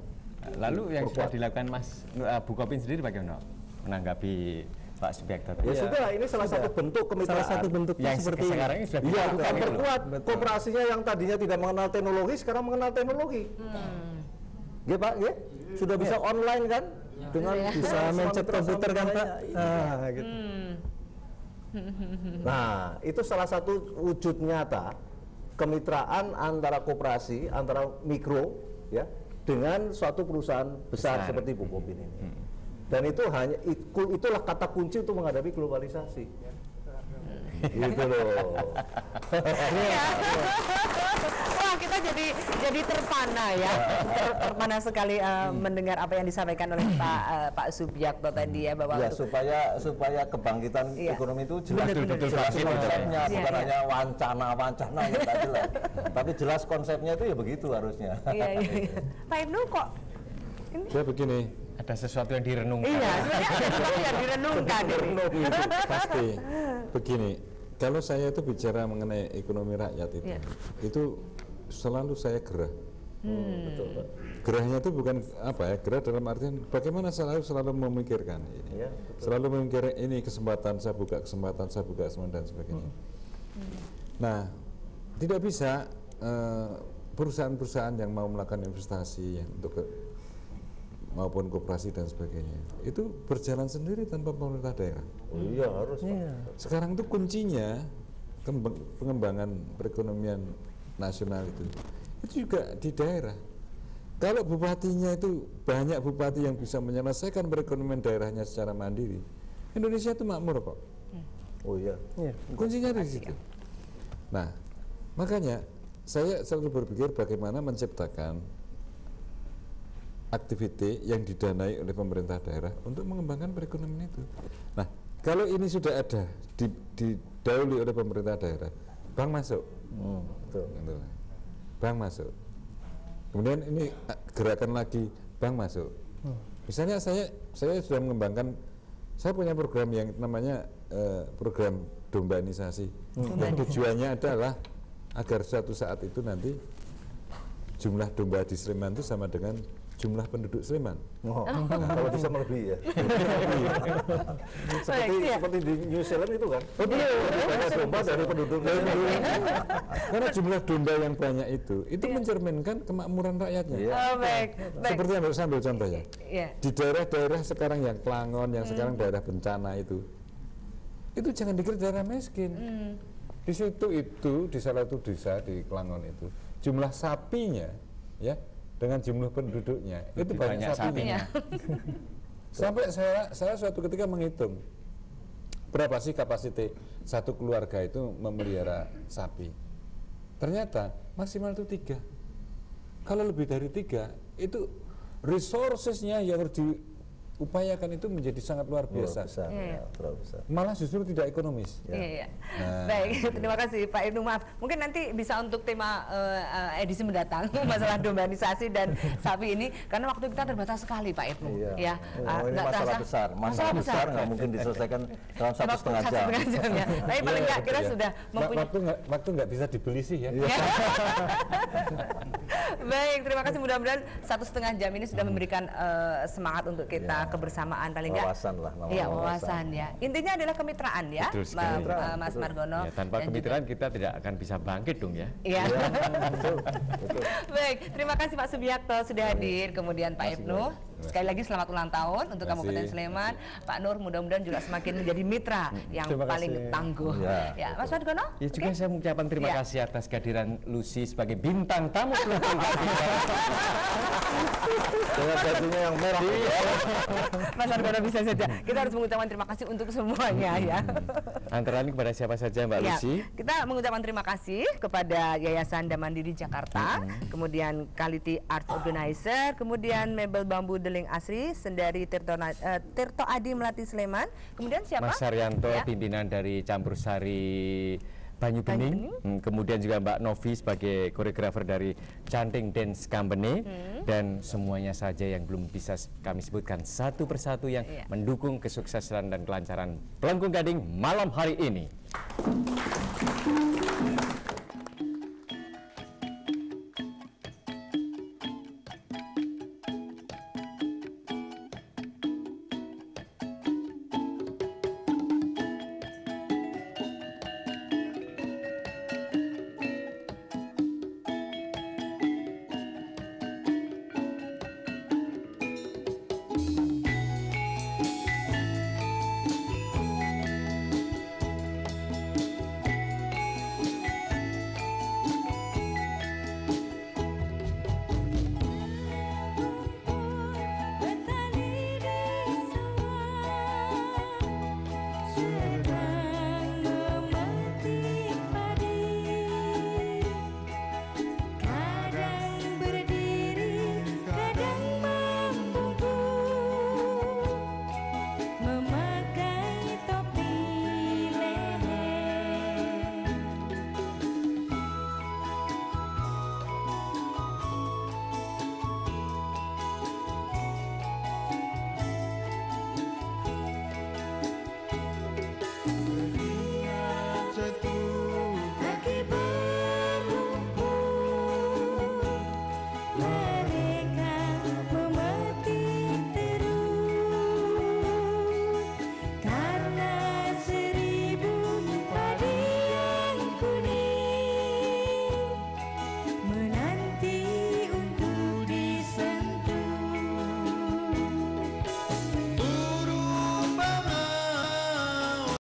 Lalu yang sudah dilakukan Mas Bukopin sendiri bagaimana menanggapi Pak Subiakto? Ya sudah, ini salah satu bentuk kemitraan. Salah satu bentuknya yang seperti sekarang ini sudah iya, kita perkuat kooperasinya yang tadinya tidak mengenal teknologi, sekarang mengenal teknologi. Nggih Pak, nggih? Sudah bisa online kan? Dengan bisa mencet komputer kan Pak? Gitu. Nah, itu salah satu wujud nyata kemitraan antara koperasi, antara mikro, ya, dengan suatu perusahaan besar seperti Bukopin ini. Dan itu itulah kata kunci untuk menghadapi globalisasi. Gitu loh. Wah, kita jadi terpana ya, terpana sekali mendengar apa yang disampaikan oleh Pak Subiakto tadi ya, bahwa ya, supaya kebangkitan ekonomi itu jelas konsepnya, bukan hanya wacana yang tak jelas, tapi jelas konsepnya itu ya begitu harusnya. Iya. Pak Ibnu kok ini? Ya begini, ada sesuatu yang direnungkan. Iya, sebenarnya ada sesuatu yang direnungkan ini. Pasti. Begini, kalau saya itu bicara mengenai ekonomi rakyat itu selalu saya gerah. Betul, Pak. Gerahnya itu bukan apa ya, gerah dalam artian bagaimana selalu memikirkan ini. Selalu memikirkan ini kesempatan, saya buka kesempatan dan sebagainya. Nah, tidak bisa perusahaan-perusahaan yang mau melakukan investasi untuk maupun koperasi dan sebagainya itu berjalan sendiri tanpa pemerintah daerah. Oh iya, harus. Sekarang itu kuncinya pengembangan perekonomian nasional itu juga di daerah. Kalau bupatinya itu banyak bupati yang bisa menyelesaikan perekonomian daerahnya secara mandiri, Indonesia itu makmur kok. Oh iya. Kuncinya di situ. Nah, makanya saya selalu berpikir bagaimana menciptakan aktiviti yang didanai oleh pemerintah daerah untuk mengembangkan perekonomian itu. Nah, kalau ini sudah ada didahului oleh pemerintah daerah, bank masuk, bank masuk. Kemudian ini gerakan lagi, bank masuk. Misalnya saya sudah mengembangkan, saya punya program yang namanya program dombanisasi. Yang tujuannya adalah agar suatu saat itu nanti jumlah domba di Sleman itu sama dengan jumlah penduduk Sleman. Kalau bisa melebihi ya. seperti di New Zealand itu kan. Banyak domba dari penduduk. Karena jumlah domba yang banyak itu mencerminkan kemakmuran rakyatnya. Seperti yang saya ambil contoh ya. Di daerah-daerah sekarang yang Klangon, yang sekarang daerah bencana itu jangan dikira daerah miskin. Di situ di salah satu desa di Klangon itu jumlah sapinya ya dengan jumlah penduduknya itu banyak sapinya. Sampai saya suatu ketika menghitung berapa sih kapasitas satu keluarga itu memelihara sapi. Ternyata maksimal itu 3. Kalau lebih dari 3 itu resourcesnya yang harus diupayakan itu menjadi sangat luar biasa. Malah justru tidak ekonomis. Baik, terima kasih Pak Ibnu. Maaf, mungkin nanti bisa untuk tema edisi mendatang masalah dombanisasi dan sapi ini, karena waktu kita terbatas sekali Pak Ibnu. Ini masalah besar nggak mungkin diselesaikan dalam 1,5 jam. Ya. Tapi paling nggak kita sudah mempunyai waktu nggak bisa dibeli sih ya. Baik, terima kasih, mudah-mudahan 1,5 jam ini sudah memberikan semangat untuk kita, kebersamaan paling nggak. Wawasan ya. Intinya adalah kemitraan ya, Mas Margono. Tanpa kemitraan kita tidak akan bisa bangkit dong ya. Iya. Baik, terima kasih Pak Subiakto sudah hadir, kemudian Pak Ibnu. Sekali lagi selamat ulang tahun untuk Kabupaten Sleman. Pak Nur mudah-mudahan juga semakin menjadi mitra yang paling tangguh. Ya, Mas Margono? Ya juga saya mengucapkan terima kasih atas kehadiran Lucy sebagai bintang tamu. Dengan bajunya yang merah. Mas Margono bisa saja. Kita harus mengucapkan terima kasih untuk semuanya ya. Antara lain kepada siapa saja Mbak Lucy? Kita mengucapkan terima kasih kepada Yayasan Damandiri Jakarta, kemudian Quality Arts Organizer, kemudian Mebel Bambu Deling Asri, Sendari Tirto Adi Melati Sleman, kemudian siapa? Mas Haryanto, pimpinan dari Campur Sari Banyu Bening, kemudian juga Mbak Novi sebagai koreografer dari Canting Dance Company, dan semuanya saja yang belum bisa kami sebutkan satu persatu yang mendukung kesuksesan dan kelancaran Pelengkung Gading malam hari ini.